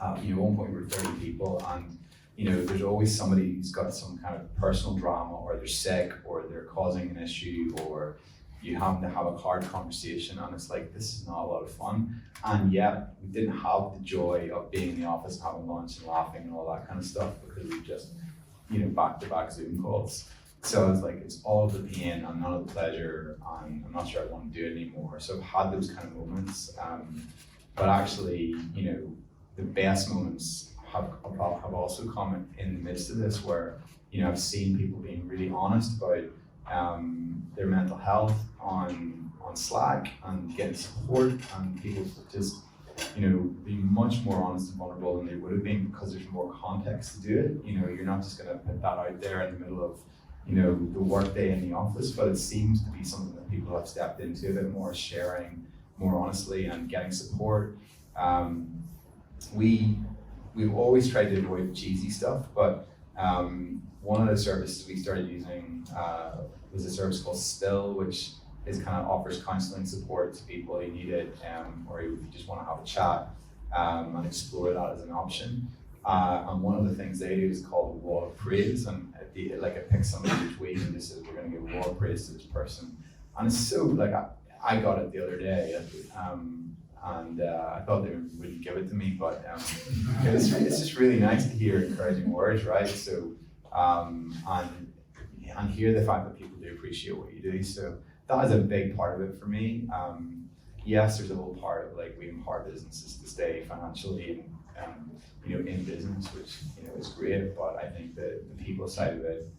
At one point we were 30 people, and there's always somebody who's got some kind of personal drama, or they're sick, or they're causing an issue, or you happen to have a hard conversation, and it's like, this is not a lot of fun. And yet we didn't have the joy of being in the office and having lunch and laughing and all that kind of stuff, because we just back-to-back Zoom calls. So it's like, it's all of the pain and none of the pleasure, and I'm not sure I want to do it anymore. So I've had those kind of moments, but actually, the best moments have also come in the midst of this, where I've seen people being really honest about their mental health on Slack, and getting support, and people just being much more honest and vulnerable than they would have been, because there's more context to do it. You're not just going to put that out there in the middle of the workday in the office, but it seems to be something that people have stepped into a bit more, sharing more honestly and getting support. We've always tried to avoid cheesy stuff, but one of the services we started using was a service called Spill, which is kind of offers counselling support to people who need it, or if you just want to have a chat and explore that as an option. And one of the things they do is called a wall of praise, and it picks somebody each week and just says we're going to give a wall of praise to this person. And it's so like I got it the other day, and I thought they wouldn't give it to me, but it's just really nice to hear encouraging words, right? So and hear the fact that people do appreciate what you do. So that is a big part of it for me. Yes, there's a whole part of like we empower businesses to stay financially and in business, which is great. But I think that the people side of it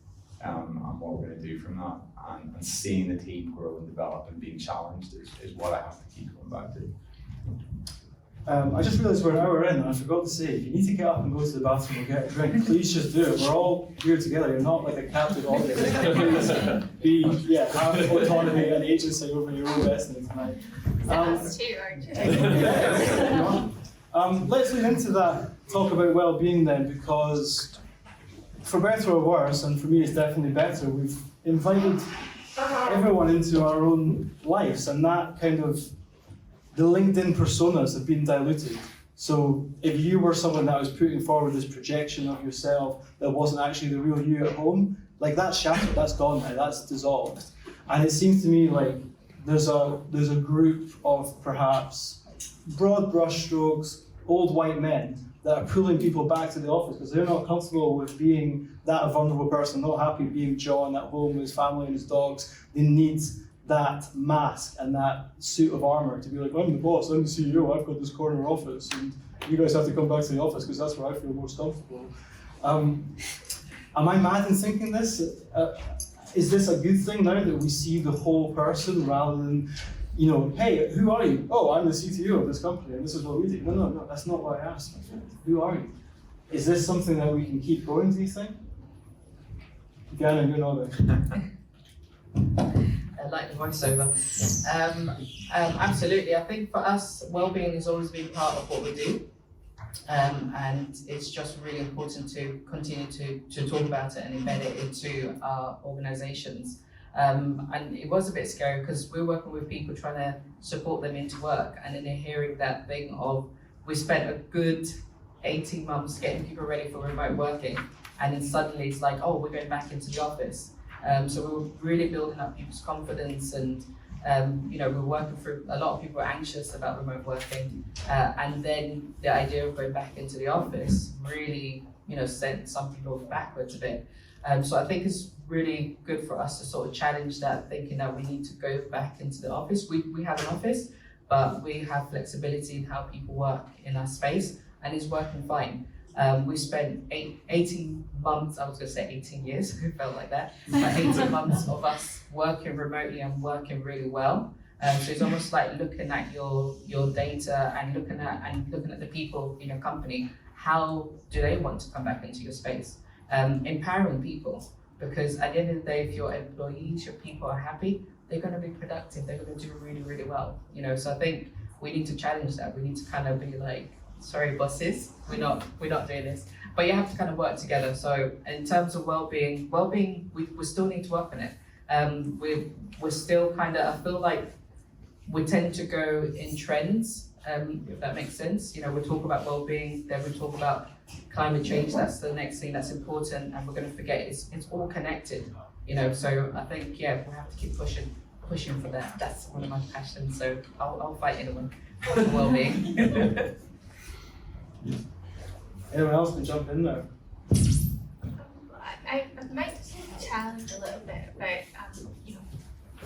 and what we're going to do from that, and seeing the team grow and develop and being challenged is what I have to keep coming back to. I just realised we're an hour in, and I forgot to say, if you need to get up and go to the bathroom or get a drink, please just do it. We're all here together. You're not like a captive audience. Please, have autonomy and agency over your own destiny tonight. That's too, aren't Let's lean into that talk about well-being then, because for better or worse, and for me it's definitely better, we've invited everyone into our own lives, and that kind of, the LinkedIn personas have been diluted. So if you were someone that was putting forward this projection of yourself that wasn't actually the real you at home, like that's shattered, that's gone now, that's dissolved. And it seems to me like there's a group of perhaps broad brushstrokes, old white men that are pulling people back to the office because they're not comfortable with being that vulnerable person, not happy being John at home with his family and his dogs. They need that mask and that suit of armor to be like, I'm the boss, I'm the CEO, I've got this corner office, and you guys have to come back to the office because that's where I feel most comfortable. Am I mad in thinking this? Is this a good thing now that we see the whole person rather than, hey, who are you? Oh, I'm the CTO of this company and this is what we do. No, that's not what I asked. Who are you? Is this something that we can keep going, do you think? Gannon, you're nodding. I like the voiceover. Absolutely. I think for us, well-being has always been part of what we do. And it's just really important to continue to talk about it and embed it into our organizations. And it was a bit scary because we're working with people trying to support them into work, and then they're hearing that thing of, we spent a good 18 months getting people ready for remote working, and then suddenly it's like, oh, we're going back into the office. So we're really building up people's confidence, and we're working through, a lot of people are anxious about remote working, and then the idea of going back into the office really, sent some people backwards a bit. So I think it's really good for us to sort of challenge that thinking that we need to go back into the office. We have an office, but we have flexibility in how people work in our space, and it's working fine. We spent 18 months, I was going to say 18 years, it felt like that, but 18 months of us working remotely and working really well. So it's almost like looking at your data and looking at the people in your company. How do they want to come back into your space? Empowering people, because at the end of the day, if your employees, your people are happy, they're going to be productive, they're going to do really, really well. So I think we need to challenge that. We need to kind of be like, sorry bosses, we're not doing this, but you have to kind of work together. So in terms of well-being, we still need to work on it. We're still kind of, I feel like we tend to go in trends, if that makes sense. We talk about well-being, then we talk about climate change, that's the next thing that's important, and we're going to forget it's all connected. So I think, we have to keep pushing for that. That's one of my passions, so I'll fight anyone for well-being. Anyone else can jump in there? I might challenge a little bit about,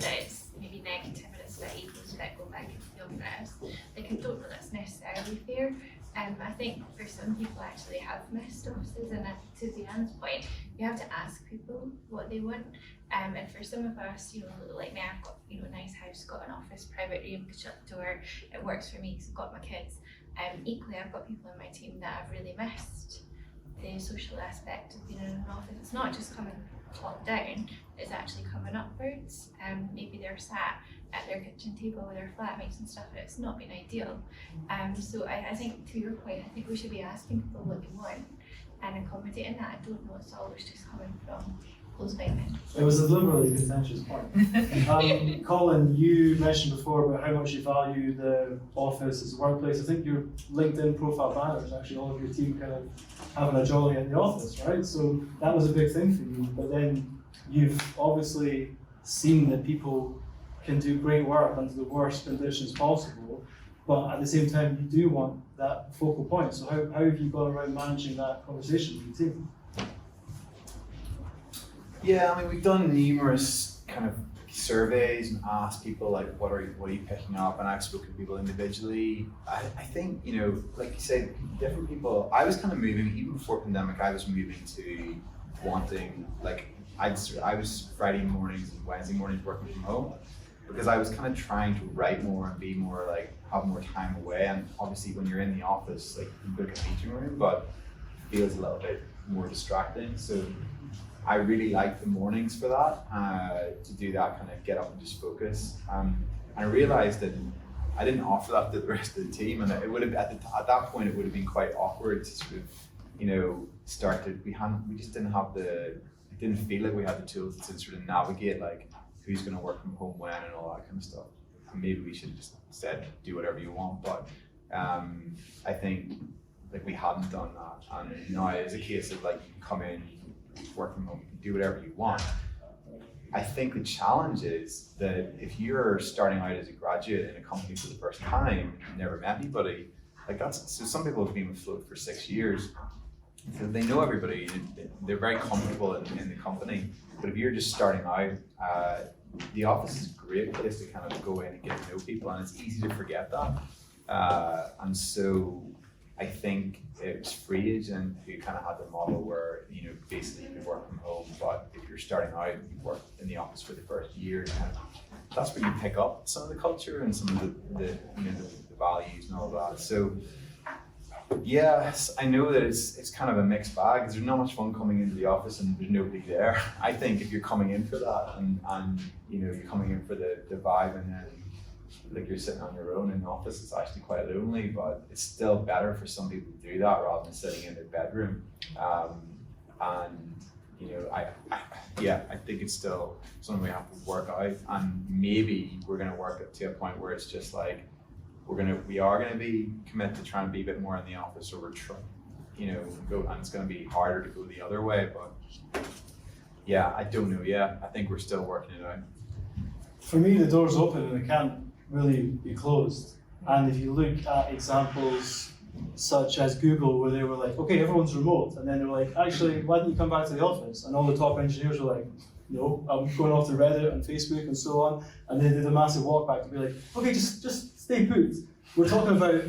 that it's maybe negative and it's about equals that go back into the office. Like, I don't know that's necessarily fair. I think for some people actually have missed offices, and to Deanne's point, you have to ask people what they want. And for some of us, like me, I've got a nice house, got an office, private room, shut the door. It works for me because I've got my kids. Equally, I've got people in my team that have really missed the social aspect of being in an office. It's not just coming top down, it's actually coming upwards. Maybe they're sat at their kitchen table with their flatmates and stuff, and it's not been ideal. So I think, to your point, I think we should be asking people what they want and accommodating that. I don't know it's always just coming from close by then. It was a deliberately contentious point. Colin, you mentioned before about how much you value the office as a workplace. I think your LinkedIn profile banner is actually all of your team kind of having a jolly at the office, right? So that was a big thing for you. But then you've obviously seen that people can do great work under the worst conditions possible, but at the same time you do want that focal point. So how have you gone around managing that conversation with your team? Yeah, I mean, we've done numerous kind of surveys and asked people like, what are you picking up? And I've spoken to people individually. I think, you know, like you said, different people. I was kind of moving, even before pandemic, I was moving to wanting, like, I was Friday mornings and Wednesday mornings working from home because I was kind of trying to write more and be more like, have more time away. And obviously when you're in the office, like you book a meeting room, but it feels a little bit more distracting. So I really like the mornings for that, to do that, kind of get up and just focus. And I realized that I didn't offer that to the rest of the team, and it would have at that point it would have been quite awkward to sort of, you know, start to we just didn't have it didn't feel like we had the tools to sort of navigate like who's going to work from home when and all that kind of stuff. And maybe we should have just said do whatever you want, but I think like we hadn't done that, and now it's a case of like you can come in, work from home, you can do whatever you want. I think the challenge is that if you're starting out as a graduate in a company for the first time, you've never met anybody, like so some people have been with Float for 6 years, so they know everybody, they're very comfortable in the company. But if you're just starting out, the office is a great place to kind of go in and get to know people, and it's easy to forget that. And so I think it was Free Agent who kind of had the model where, you know, basically you can work from home, but if you're starting out, you work in the office for the first year, kind of, that's where you pick up some of the culture and some of the you know, the values and all that. So yes, I know that it's kind of a mixed bag because there's not much fun coming into the office and there's nobody there. I think if you're coming in for that and you know, you're coming in for the vibe and then like you're sitting on your own in the office, it's actually quite lonely, but it's still better for some people to do that rather than sitting in their bedroom. And you know, I think it's still something we have to work out, and maybe we're going to work it to a point where it's just like we are going to be committed to try and be a bit more in the office, or we're trying, you know, go, and it's going to be harder to go the other way. But yeah, I don't know yet. I think we're still working it out. For me, the door's open and it can't really be closed. And if you look at examples such as Google, where they were like, okay, everyone's remote, and then they're like, actually, why don't you come back to the office? And all the top engineers were like, no, I'm going off to Reddit and Facebook and so on. And they did a massive walk back to be like, okay, just stay put. We're talking about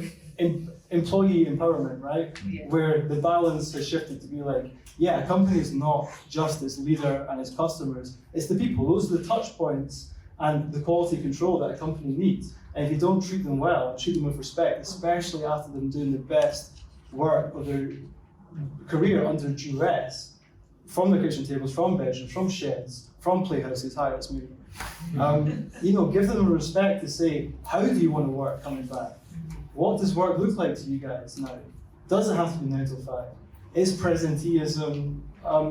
employee empowerment, right? Yeah. Where the balance has shifted to be like, yeah, a company is not just its leader and its customers, it's the people. Those are the touch points and the quality control that a company needs. And if you don't treat them well, and treat them with respect, especially after them doing the best work of their career under duress, from the kitchen tables, from bedrooms, from sheds, from playhouses, hi, it's me. You know, give them respect to say, how do you want to work coming back? What does work look like to you guys now? Does it have to be 9 to 5? Is presenteeism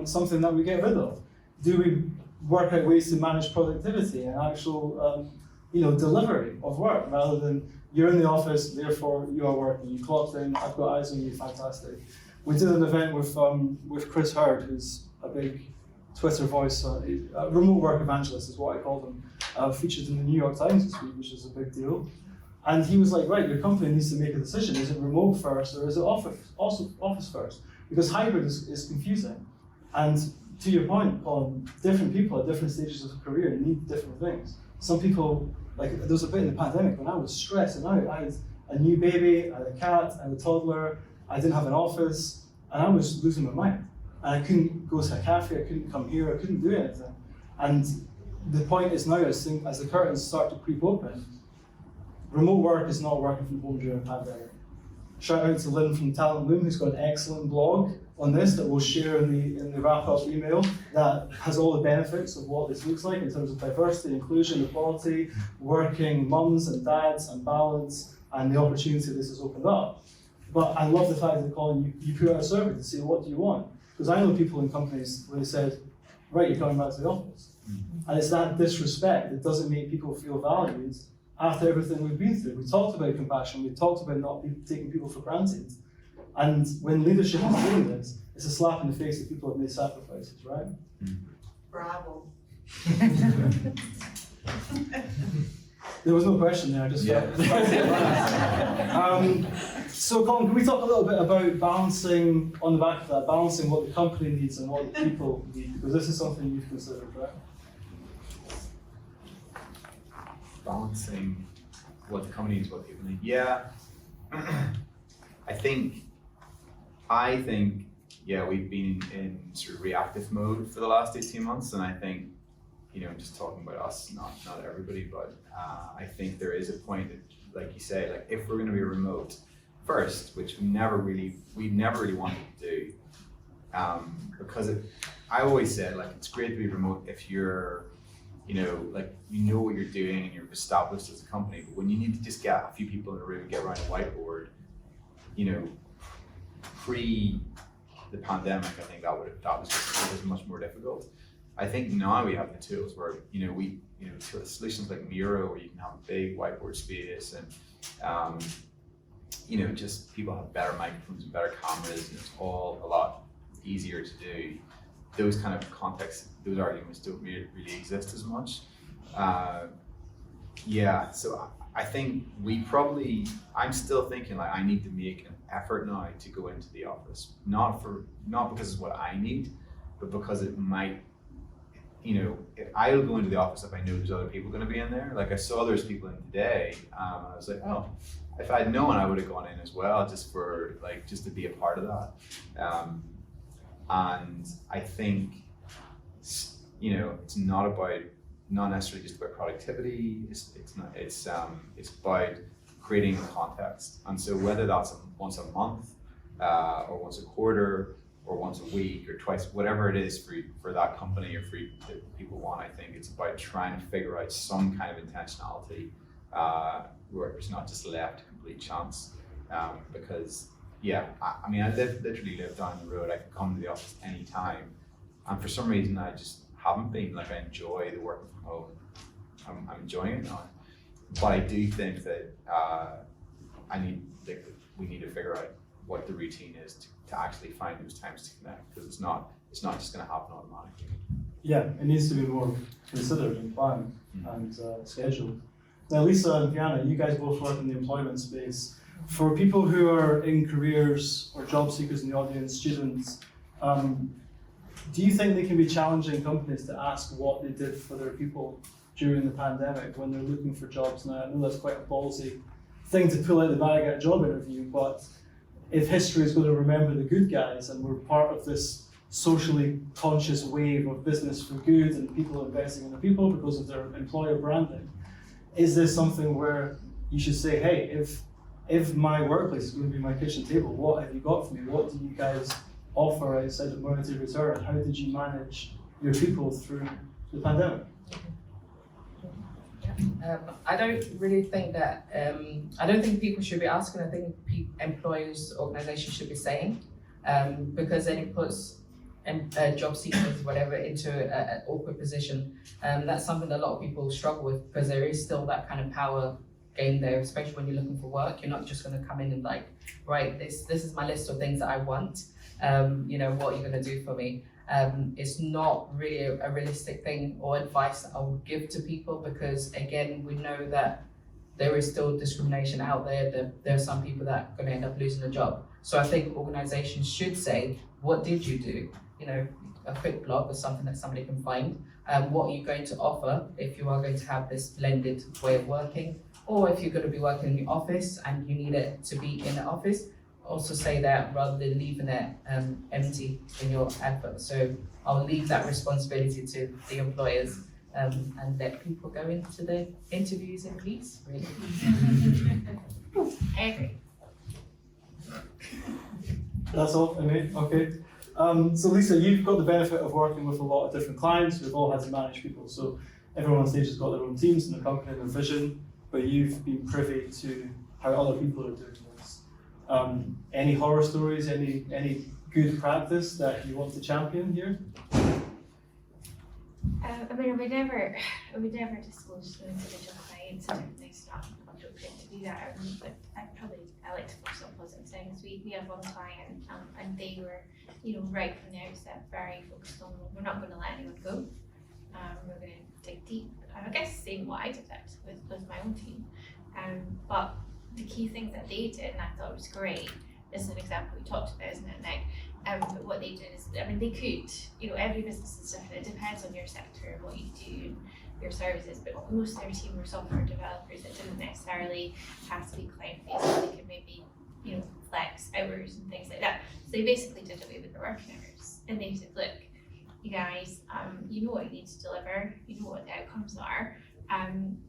something that we get rid of? Do we work out ways to manage productivity and actual you know, delivery of work, rather than you're in the office, therefore you are working, you clocked in, I've got eyes on you, fantastic. We did an event with Chris Hurd, who's a big Twitter voice, a remote work evangelist is what I call them, featured in the New York Times this week, which is a big deal. And he was like, right, your company needs to make a decision. Is it remote first or is it office first? Because hybrid is confusing. And to your point, Colin, different people at different stages of career need different things. Some people, like there was a bit in the pandemic when I was stressing out. I had a new baby, I had a cat, I had a toddler, I didn't have an office, and I was losing my mind. And I couldn't go to a cafe, I couldn't come here, I couldn't do anything. And the point is now, as the curtains start to creep open, remote work is not working from home during a pandemic. Shout out to Lynn from Talent Loom, who's got an excellent blog on this that we'll share in the wrap-up email that has all the benefits of what this looks like in terms of diversity, inclusion, equality, working mums and dads and balance, and the opportunity this has opened up. But I love the fact that, Colin, you put out a survey to say, what do you want? Because I know people in companies where they said, right, you're coming back to the office. And it's that disrespect that doesn't make people feel valued after everything we've been through. We talked about compassion, we talked about not taking people for granted. And when leadership is doing this, it's a slap in the face that people have made sacrifices, right? Bravo. There was no question there, I just felt. So Colin, can we talk a little bit about balancing, on the back of that, balancing what the company needs and what the people need? Because this is something you've considered, right? Balancing what the company needs, what people need. Yeah, I think, yeah, we've been in sort of reactive mode for the last 18 months, and I think, just talking about us, not everybody, but I think there is a point that, like you say, like if we're going to be remote first, which we never really wanted to do, because I always said, like, it's great to be remote if you're, like, what you're doing and you're established as a company, but when you need to just get a few people in a room and get around a whiteboard, pre the pandemic, I think that was much more difficult. I think now we have the tools where, solutions like Miro, where you can have a big whiteboard space and, just people have better microphones and better cameras, and it's all a lot easier to do. Those kind of contexts, those arguments don't really exist as much. So I think I'm still thinking, like, I need to make an effort now to go into the office, not because it's what I need, but because it might, if I'll go into the office if I know there's other people going to be in there. Like, I saw there's people in today, and I was like, oh, if I'd known, I would have gone in as well, just to be a part of that. And I think, it's not necessarily just about productivity. It's about creating a context. And so whether that's once a month, or once a quarter, or once a week, or twice, whatever it is for that company or for the people want, I think it's about trying to figure out some kind of intentionality, where it's not just left to complete chance. Because I literally live down the road. I can come to the office anytime, and for some reason I just haven't been. Like, I enjoy the working from home. I'm enjoying it now, but I do think that we need to figure out what the routine is to actually find those times to connect, because it's not just going to happen automatically. Yeah, it needs to be more considered and planned and scheduled. Now, Lisa and Fiona, you guys both work in the employment space. For people who are in careers or job seekers in the audience, students, do you think they can be challenging companies to ask what they did for their people during the pandemic when they're looking for jobs now? I know that's quite a ballsy thing to pull out the bag at a job interview, but if history is going to remember the good guys, and we're part of this socially conscious wave of business for good and people investing in their people because of their employer branding, is this something where you should say, hey, if my workplace is going to be my kitchen table, what have you got for me? What do you guys offer outside of monetary return? How did you manage your people through the pandemic? I don't really think that, I don't think people should be asking. I think employers, organizations should be saying, because then it puts job seekers, whatever, into an awkward position. That's something that a lot of people struggle with, because there is still that kind of power game there, especially when you're looking for work. You're not just going to come in and like, right, this is my list of things that I want. What are you going to do for me? It's not really a realistic thing or advice that I would give to people, because again, we know that there is still discrimination out there. There are some people that are going to end up losing a job. So I think organizations should say, what did you do? A quick blog or something that somebody can find. What are you going to offer if you are going to have this blended way of working? Or if you're going to be working in the office and you need it to be in the office, also say that rather than leaving it empty in your advert. So I'll leave that responsibility to the employers, and let people go into the interviews in peace, really. I agree. That's all, okay. So Lisa, you've got the benefit of working with a lot of different clients. We've all had to manage people, so everyone on stage has got their own teams and their company and their vision, but you've been privy to how other people are doing this. Any horror stories, any good practice that you want to champion here? I mean, I would never disclose to individual clients. I don't think it's not appropriate to do that. But I like to focus on positive things. We had one client, and they were, right from the outset, very focused on, we're not going to let anyone go. We're going to dig deep. And I guess the same what I did that with my own team. But the key things that they did, and I thought was great, this is an example we talked about, isn't it, Nick? But what they did is, they could, every business is different. It depends on your sector and what you do and your services, but most of their team were software developers that didn't necessarily have to be client facing. They could maybe, flex hours and things like that. So they basically did away with the working hours. And they said, look, you guys, you know what you need to deliver, you know what the outcomes are.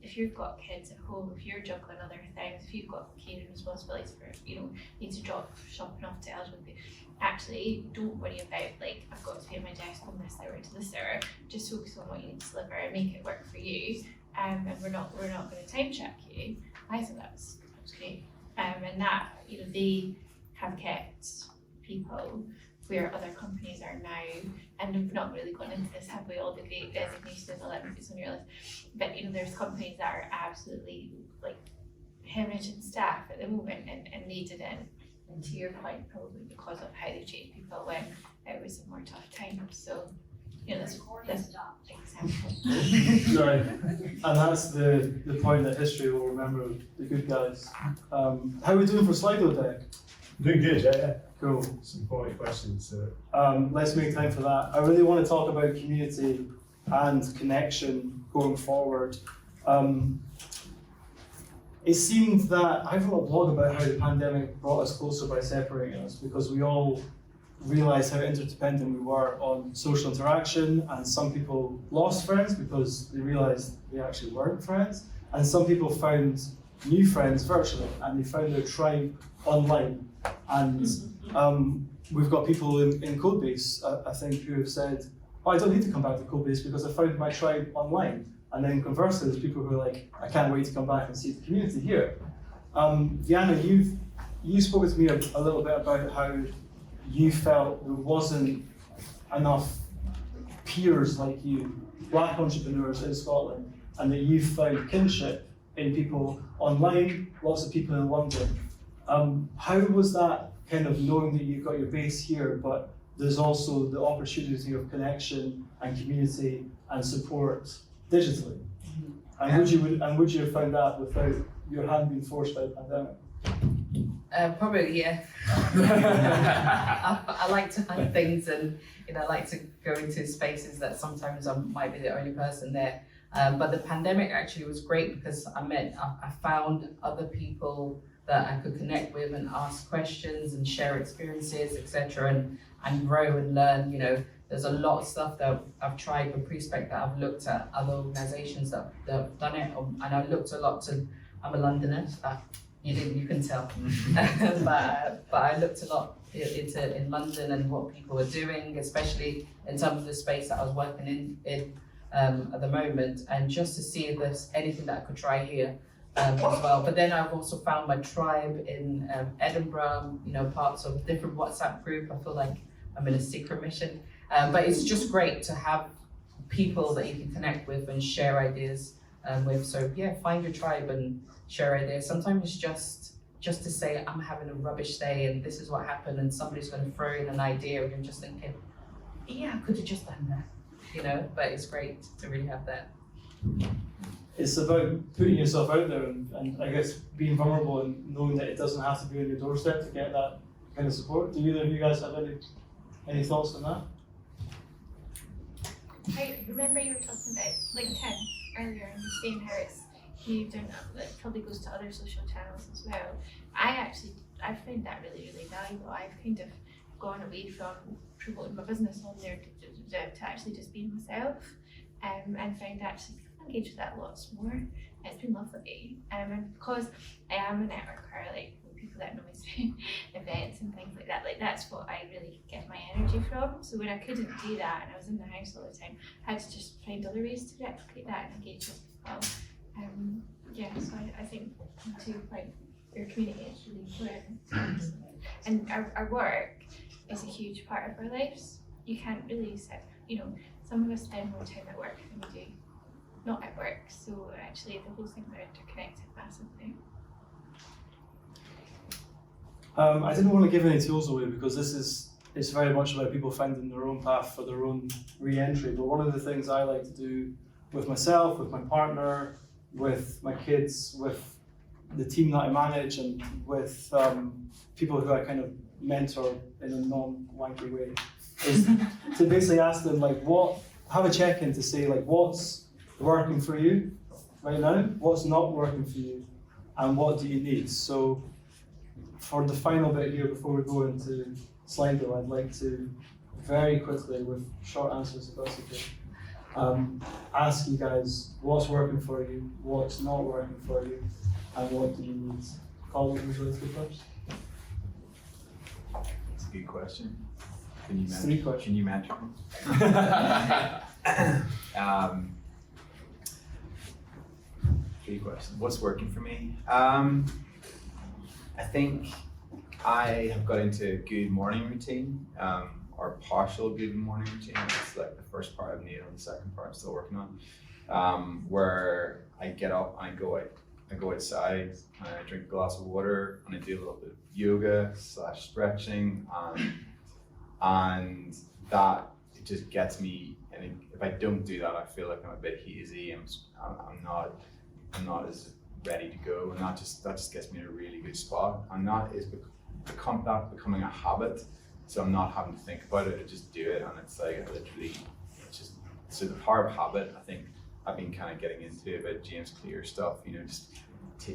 If you've got kids at home, if you're juggling other things, if you've got caring responsibilities for, need to drop shopping off to eligible, actually don't worry about I've got to be at my desk from this hour to this hour. Just focus on what you need to deliver and make it work for you. And we're not going to time check you. I thought that was great. And that they have kept people where other companies are now, and we've not really gone into this, have we, all the great designations, 11 it's on your list, but there's companies that are absolutely hemorrhaging staff at the moment, and they didn't, and to your point, probably because of how they treat people when it was a more tough time. So that's example. Sorry, and that's the point that history will remember the good guys. How are we doing for Slido deck? Doing good, yeah. Cool. Some quality questions. Let's make time for that. I really want to talk about community and connection going forward. It seemed that I wrote a blog about how the pandemic brought us closer by separating us, because we all realized how interdependent we were on social interaction, and some people lost friends because they realized they actually weren't friends, and some people found new friends virtually, and they found their tribe online. And we've got people in CodeBase, I think, who have said, oh, I don't need to come back to CodeBase because I found my tribe online. And then conversely, there's people who are like, I can't wait to come back and see the community here. Diana, you spoke to me a little bit about how you felt there wasn't enough peers like you, Black entrepreneurs in Scotland, and that you found kinship in people online, lots of people in London. How was that, kind of knowing that you've got your base here, but there's also the opportunity of connection and community and support digitally? And would you have found that without your hand being forced by the pandemic? Probably, yeah. I like to hunt things, and I like to go into spaces that sometimes I might be the only person there. But the pandemic actually was great because I found other people that I could connect with and ask questions and share experiences, etc., and grow and learn. There's a lot of stuff that I've tried with Freespec that I've looked at other organisations that have done it, and I looked a lot to. I'm a Londoner. You can tell, but I looked a lot in London and what people were doing, especially in terms of the space that I was working in at the moment, and just to see if there's anything that I could try here as well. But then I've also found my tribe in Edinburgh, parts of a different WhatsApp group. I feel like I'm in a secret mission, but it's just great to have people that you can connect with and share ideas with. So yeah, find your tribe and share ideas. Sometimes it's just to say, I'm having a rubbish day and this is what happened, and somebody's going to throw in an idea and you're just thinking, yeah, I could have just done that, but it's great to really have that. It's about putting yourself out there and I guess being vulnerable and knowing that it doesn't have to be on your doorstep to get that kind of support. Do either of you guys have any thoughts on that? I remember you were talking about LinkedIn earlier, and you were saying how you don't it probably goes to other social channels as well. I find that really, really valuable. I've kind of gone away from promoting my business on there to actually just being myself, and found actually people engage with that lots more. It's been lovely, and because I am a networker, like people that know me through events and things like that, that's what I really get my energy from. So when I couldn't do that and I was in the house all the time, I had to just find other ways to replicate that and engage with people. So I think too, your community is really important. And our work is a huge part of our lives. You can't really some of us spend more time at work than we do not at work. So actually the whole thing are interconnected massively. I didn't want to give any tools away because it's very much about people finding their own path for their own re-entry. But one of the things I like to do with myself, with my partner, with my kids, with the team that I manage, and with people who I kind of mentor in a non-wanky way, is to basically ask them have a check-in to say what's working for you right now, what's not working for you, and what do you need. So for the final bit here, before we go into Slido, I'd like to very quickly, with short answers if that's okay, ask you guys what's working for you, what's not working for you, and what do you need. Colin, would you like to go first? That's a good question. Can you Three questions. Can you mentor me? 3 questions. What's working for me? I think I have got into a good morning routine, or partial good morning routine. It's like the first part I've nailed, and the second part I'm still working on. Where I get up and I go outside and I drink a glass of water and I do a little bit of yoga / stretching, and that it just gets me. And if I don't do that, I feel like I'm a bit hazy. I'm not as ready to go, and that just gets me in a really good spot. And that is becoming a habit. So I'm not having to think about it, I just do it, and it's like literally, it's just, so the power of habit, I think I've been kind of getting into about James Clear stuff, just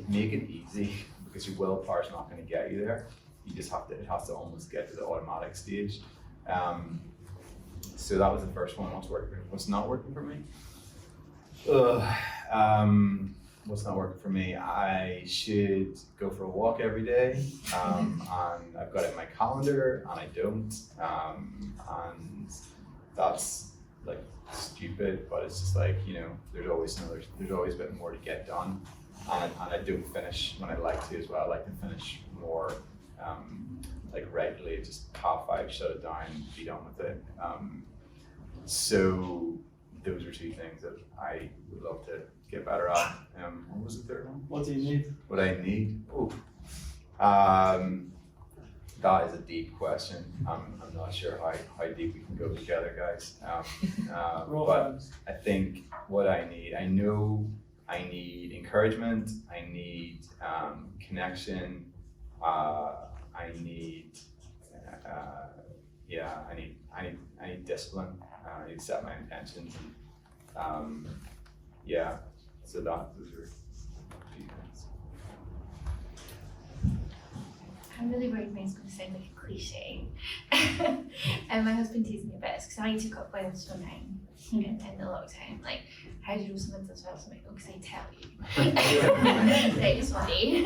make it easy, because your willpower is not going to get you there. You just have to, it has to almost get to the automatic stage. So that was the first one. What's not working for me? What's not working for me? I should go for a walk every day, and I've got it in my calendar, and I don't, and that's like stupid, but it's just like, there's always a bit more to get done, and I don't finish when I like to as well. I like to finish more regularly, just 5:30, shut it down, be done with it. So those are 2 things that I would love to get better at. What was the third one? What do you need? What I need? That is a deep question. I'm not sure how deep we can go together, guys. But I think what I know I need encouragement, I need connection, I need discipline. I need to set my intentions, and so those are a few things. I'm really worried mine's going to sound like a cliche. And my husband teased me a bit because I took up Wellstone 9 in the lockdown. Like, how do you know someone does well? So I'm like, oh, because I tell you. It's funny.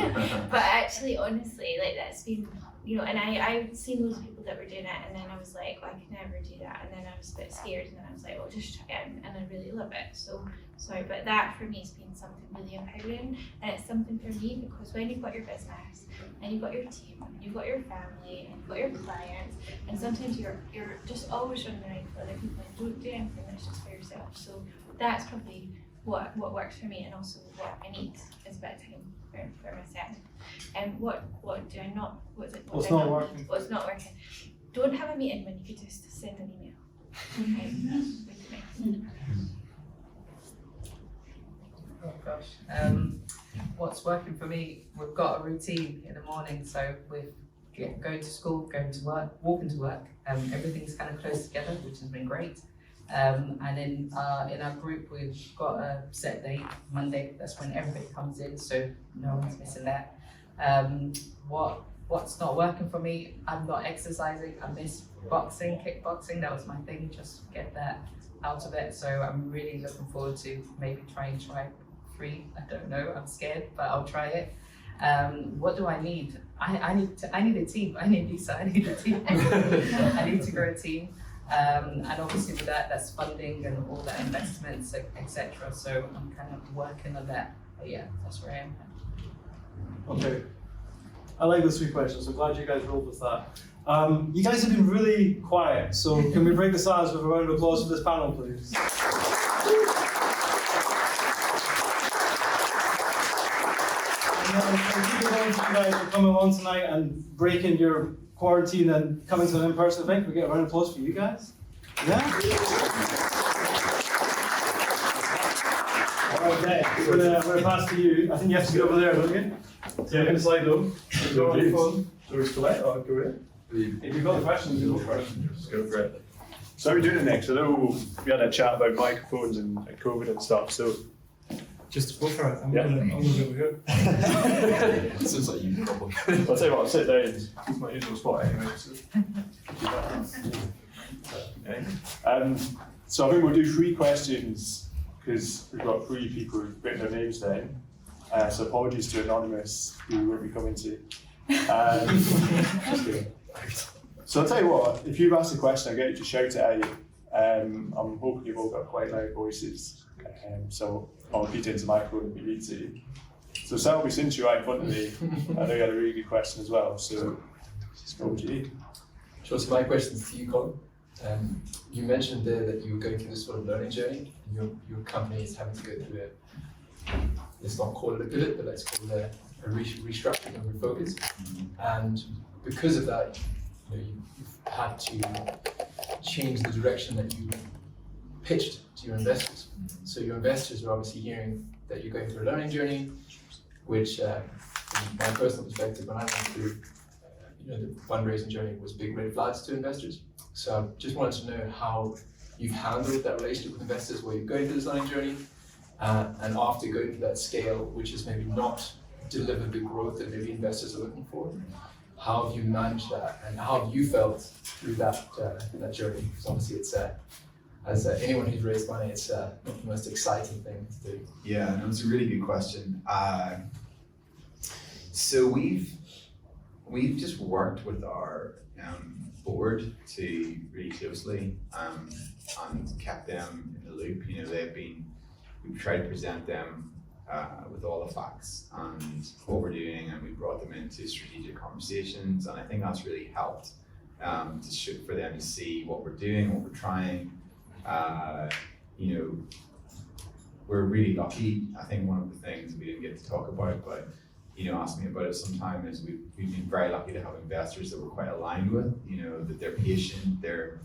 But actually, honestly, that's been, and I've seen loads of people that were doing it, and then I was like, I could never do that. And then I was a bit scared, and then I was like, just try it, and I really love it. So sorry, but that for me has been something really empowering, and it's something for me because when you've got your business, and you've got your team, and you've got your family, and you've got your clients, and sometimes you're just always running around for other people and don't do anything that's just for yourself. So that's probably what works for me, and also what I need is a bit of time for myself. And what do I not? What's not working? What's not working? Don't have a meeting when you could just send an email. Okay. Oh gosh. What's working for me? We've got a routine in the morning, so we're going to school, going to work, walking to work. Everything's kind of close together, which has been great. And in our group, we've got a set date, Monday. That's when everybody comes in, so no one's missing that. What's not working for me? I'm not exercising. I miss boxing, kickboxing. That was my thing. Just get that out of it. So I'm really looking forward to maybe try 3. I don't know. I'm scared, but I'll try it. What do I need? I need a team. I need a team. I need to grow a team. And obviously with that's funding and all that investments, etc. So I'm kind of working on that. But yeah, that's where I am. Okay. I like those 3 questions, so glad you guys rolled with that. You guys have been really quiet, so can we break the silence with a round of applause for this panel, please? Thank you guys for coming along tonight and breaking your quarantine and coming to an in-person event. Can we get a round of applause for you guys? Yeah? Okay, I'm gonna pass to you. I think you have to get over there, don't you? So you're gonna slide though. Go on your phone. So we select or go in? If you've got the questions, you go first. Just go for it. So how are we doing it next? I know we had a chat about microphones and COVID and stuff, so. Just go for it. I'm Yeah. gonna go here. Sounds like you probably. I'll tell you what, I'll sit down. It's my usual spot anyway. So, so I think we'll do 3 questions because we've got 3 people who've written their names down. So apologies to Anonymous who won't be coming to. Just kidding. So I'll tell you what, if you've asked a question, I'll get you to shout it out. I'm hoping you've all got quite loud voices. So I'll repeat into the microphone if you need to. So Selby, since you're right in front of me, I know you had a really good question as well, so over to you. Sure, so my question is to you, Colin. You mentioned there that you were going through this sort of learning journey, and your company is having to go through let's not call it a pivot, but let's call it a restructuring and refocus. And because of that, you've had to change the direction that you pitched to your investors. So your investors are obviously hearing that you're going through a learning journey, which from my personal perspective, when I went through the fundraising journey was big red flags to investors. So I just wanted to know how you've handled that relationship with investors where you're going through this learning journey, and after going to that scale, which is maybe not delivered the growth that maybe investors are looking for, how have you managed that, and how have you felt through that journey? Because obviously it's as anyone who's raised money, it's not the most exciting thing to do. Yeah, no, it's a really good question. So we've just worked with our board to really closely and kept them in the loop. We've tried to present them with all the facts and what we're doing, and we brought them into strategic conversations, and I think that's really helped for them to see what we're doing, what we're trying. We're really lucky. I think one of the things we didn't get to talk about, but ask me about it sometime, is we've been very lucky to have investors that we're quite aligned with, that they're patient, they're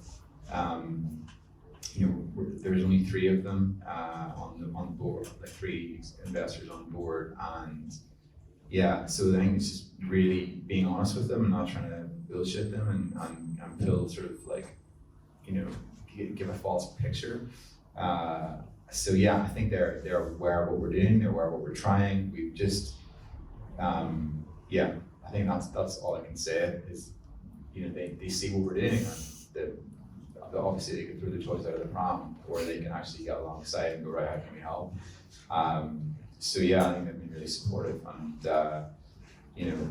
there's only 3 of them on board, like 3 investors on board, and so I think it's just really being honest with them and not trying to bullshit them and feel sort of like, give a false picture. I think they're aware of what we're doing, they're aware of what we're trying. We've just I think that's all I can say is, they see what we're doing, and obviously they can throw the toys out of the pram, or they can actually get alongside and go, right, how can we help? I think they've been really supportive, and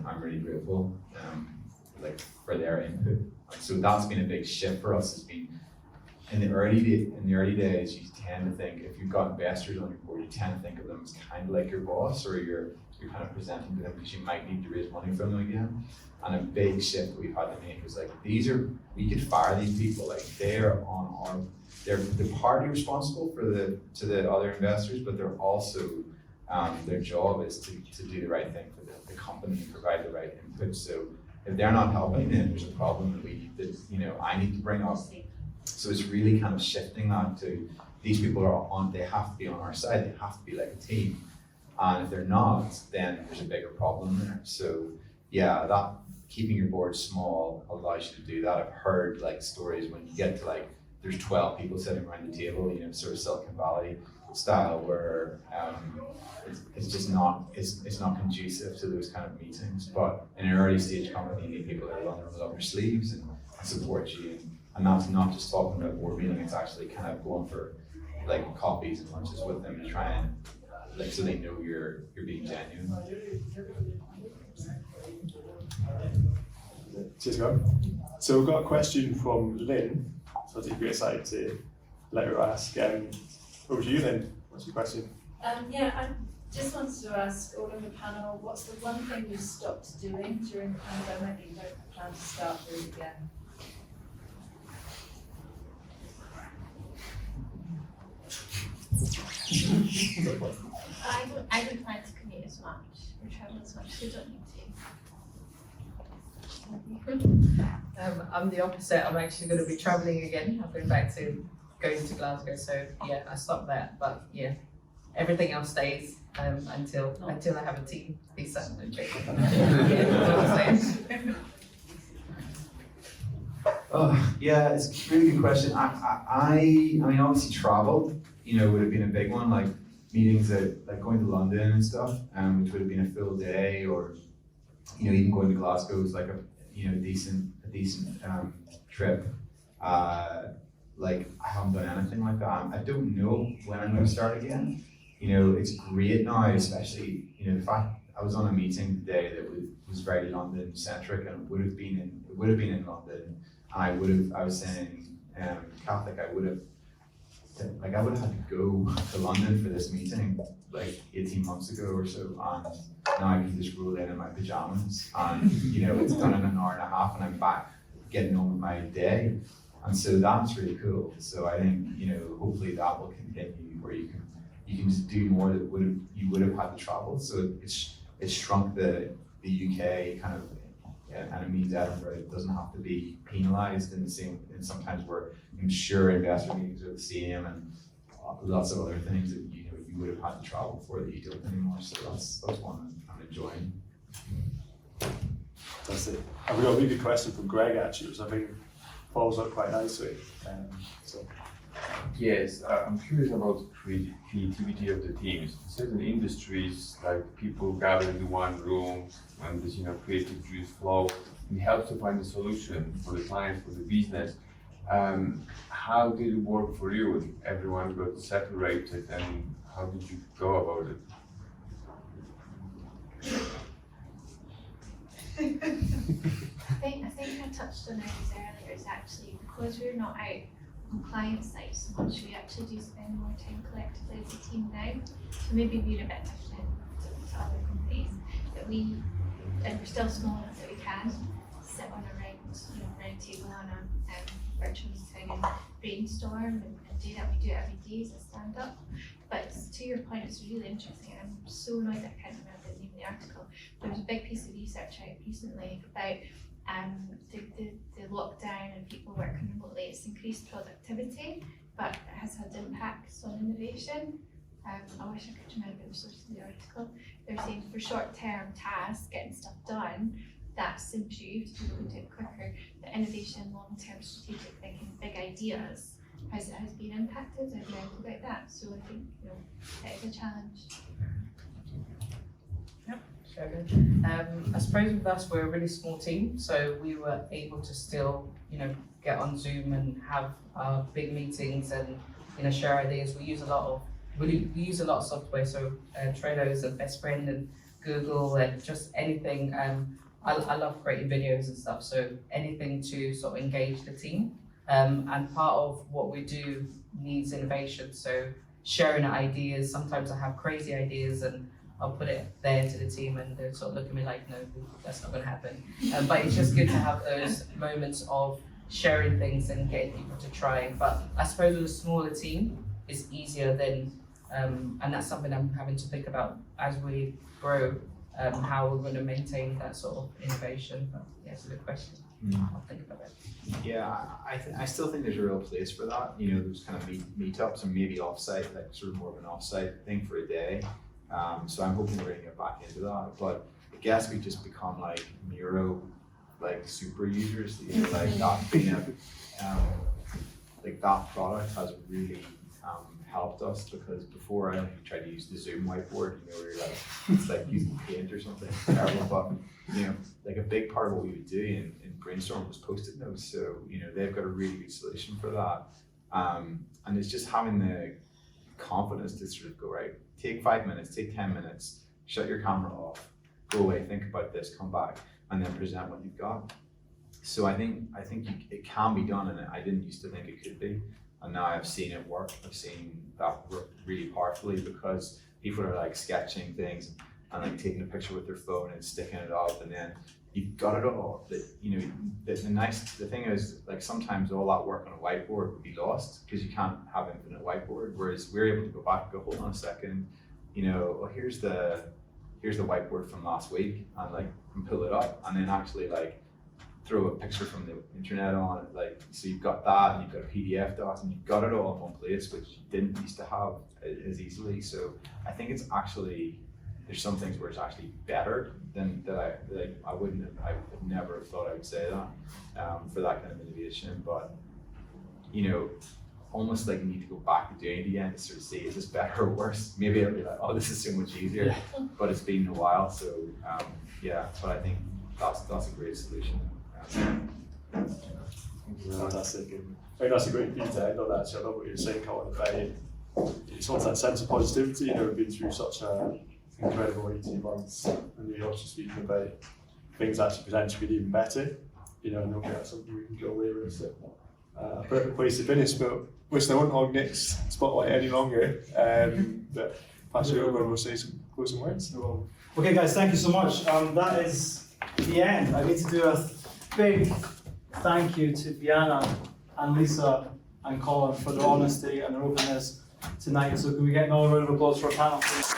I'm really grateful for their input. So that's been a big shift for us. Has been in the early days, you tend to think, if you've got investors on your board, you tend to think of them as kind of like your boss, or you're kind of presenting to them because you might need to raise money from them again. And a big shift that we've had to make was we could fire these people, they're partly responsible to the other investors, but they're also, their job is to do the right thing for the company and provide the right input. So if they're not helping, then there's a problem that I need to bring up. So it's really kind of shifting that to, these people they have to be on our side, they have to be like a team. And if they're not, then there's a bigger problem there. So that keeping your board small allows you to do that. I've heard stories when you get to there's 12 people sitting around the table, sort of Silicon Valley style, where it's just not conducive to those kind of meetings. But in an early stage company, you need people that are roll up their sleeves and support you. And that's not just talking about board meeting, it's actually kind of going for coffees and lunches with them and try and so they know you're being genuine. Cheers, guys. So we've got a question from Lynn, so I'll take you aside to let her ask. Over to you, Lynn. What's your question? I'm Just wanted to ask all of the panel, what's the one thing you stopped doing during the pandemic that you don't plan to start doing again? I don't plan to commute as much or travel as much, so don't need to. I'm the opposite. I'm actually going to be traveling again. I'm going back to going to Glasgow, so yeah, I stopped that. But yeah, everything else stays until I have a team. Peace out. Oh, yeah, it's a really good question. I mean, obviously travel, you know, would have been a big one, like meetings at, like going to London and stuff, which would have been a full day, or, you know, even going to Glasgow was like a, you know, decent trip. Like, I haven't done anything like that. I don't know when I'm gonna start again. You know, it's great now, especially, you know, the fact I was on a meeting today that was very London centric, and it would have been in London. I was saying, Catholic, I would have had to go to London for this meeting like 18 months ago or so, and now I can just roll in my pajamas, and you know, it's done in an hour and a half, and I'm back getting on with my day, and so that's really cool. So I think, you know, hopefully that will continue, where you can just do more that you would have had to travel. So it's shrunk the UK kind of. And it means Edinburgh doesn't have to be penalised in the same, and sometimes where I'm sure investor meetings are the same, and lots of other things that, you know, you would have had to travel for that you don't anymore. So that's one I'm enjoying. That's it. And we got a really good question from Greg actually, which I think follows up quite nicely. So. Yes, I'm curious about creativity of the teams. In certain industries, like people gather in one room and this, you know, creative juice flow, and it helps to find a solution for the client, for the business. How did it work for you? Everyone got separated, and how did you go about it? I think I touched on it earlier, is actually because we're not out on client side so much, we actually do spend more time collectively as a team now. So maybe we're a bit different to other companies, that and we're still small enough that we can sit on a round table on a virtual meeting and brainstorm and do that. We do it every day as a stand up. But to your point, it's really interesting. I'm so annoyed that I can't remember the name of the article. There was a big piece of research out recently about the lockdown and people working remotely. It's increased productivity, but it has had impacts on innovation. I wish I could remember the source of the article. They're saying for short-term tasks, getting stuff done, that's improved, people can do it quicker. The innovation, long-term strategic thinking, big ideas has been impacted. I've learned about that. So I think, you know, it is a challenge. I suppose with us, we're a really small team, so we were able to still, you know, get on Zoom and have our big meetings and, you know, share ideas. We use a lot of software, so Trello is a best friend, and Google, and just anything. I love creating videos and stuff, so anything to sort of engage the team. And part of what we do needs innovation, so sharing ideas. Sometimes I have crazy ideas and I'll put it there to the team, and they'll sort of look at me like, no, that's not going to happen. But it's just good to have those moments of sharing things and getting people to try. But I suppose with a smaller team, it's easier than, and that's something I'm having to think about as we grow, how we're going to maintain that sort of innovation. But yeah, it's a good question. I'll think about it. Yeah, I still think there's a real place for that. You know, those kind of meetups, and maybe offsite, like sort of more of an offsite thing for a day. So I'm hoping we're going to get back into that. But I guess we just become like Miro, like super users. You know, like that being like that product has really helped us, because before I tried to use the Zoom whiteboard, you know, where you're like, it's like using paint or something. It's terrible, but you know, like a big part of what we would do in Brainstorm was post-it notes. So you know, they've got a really good solution for that. And it's just having the confidence to sort of go, right, take 5 minutes, take 10 minutes, shut your camera off, go away, think about this, come back, and then present what you've got. So I think it can be done, and I didn't used to think it could be, and now I've seen it work. I've seen that work really powerfully, because people are like sketching things and like taking a picture with their phone and sticking it up, and then you've got it all. The thing is, like, sometimes all that work on a whiteboard would be lost because you can't have infinite whiteboard. Whereas we're able to go back and go, hold on a second, well, here's the whiteboard from last week, and like and pull it up, and then actually like throw a picture from the internet on it, like, so you've got that, and you've got a PDF doc, and you've got it all in one place, which you didn't used to have as easily. So I think it's actually, there's some things where it's actually better than that. I would never have thought I would say that for that kind of innovation, but almost like you need to go back to doing it again to sort of see, is this better or worse? Maybe I'll be like, oh, this is so much easier, but it's been a while, so but I think that's a great solution. Fantastic. And I think that's a great thing to end on. Actually, I love what you're saying, Colin, about it's almost that sense of positivity. We've been through such an incredible 18 months, and you're also speaking about things actually potentially being even better, and hopefully that's something we can go away with. So, a perfect place to finish, but wish I won't hog Nick's spotlight any longer. But pass it over and we'll say some closing words. Okay, guys, thank you so much. That is the end. I need to do a big thank you to Viana and Lisa and Colin for their honesty and their openness tonight. So can we get another round of applause for our panel, please?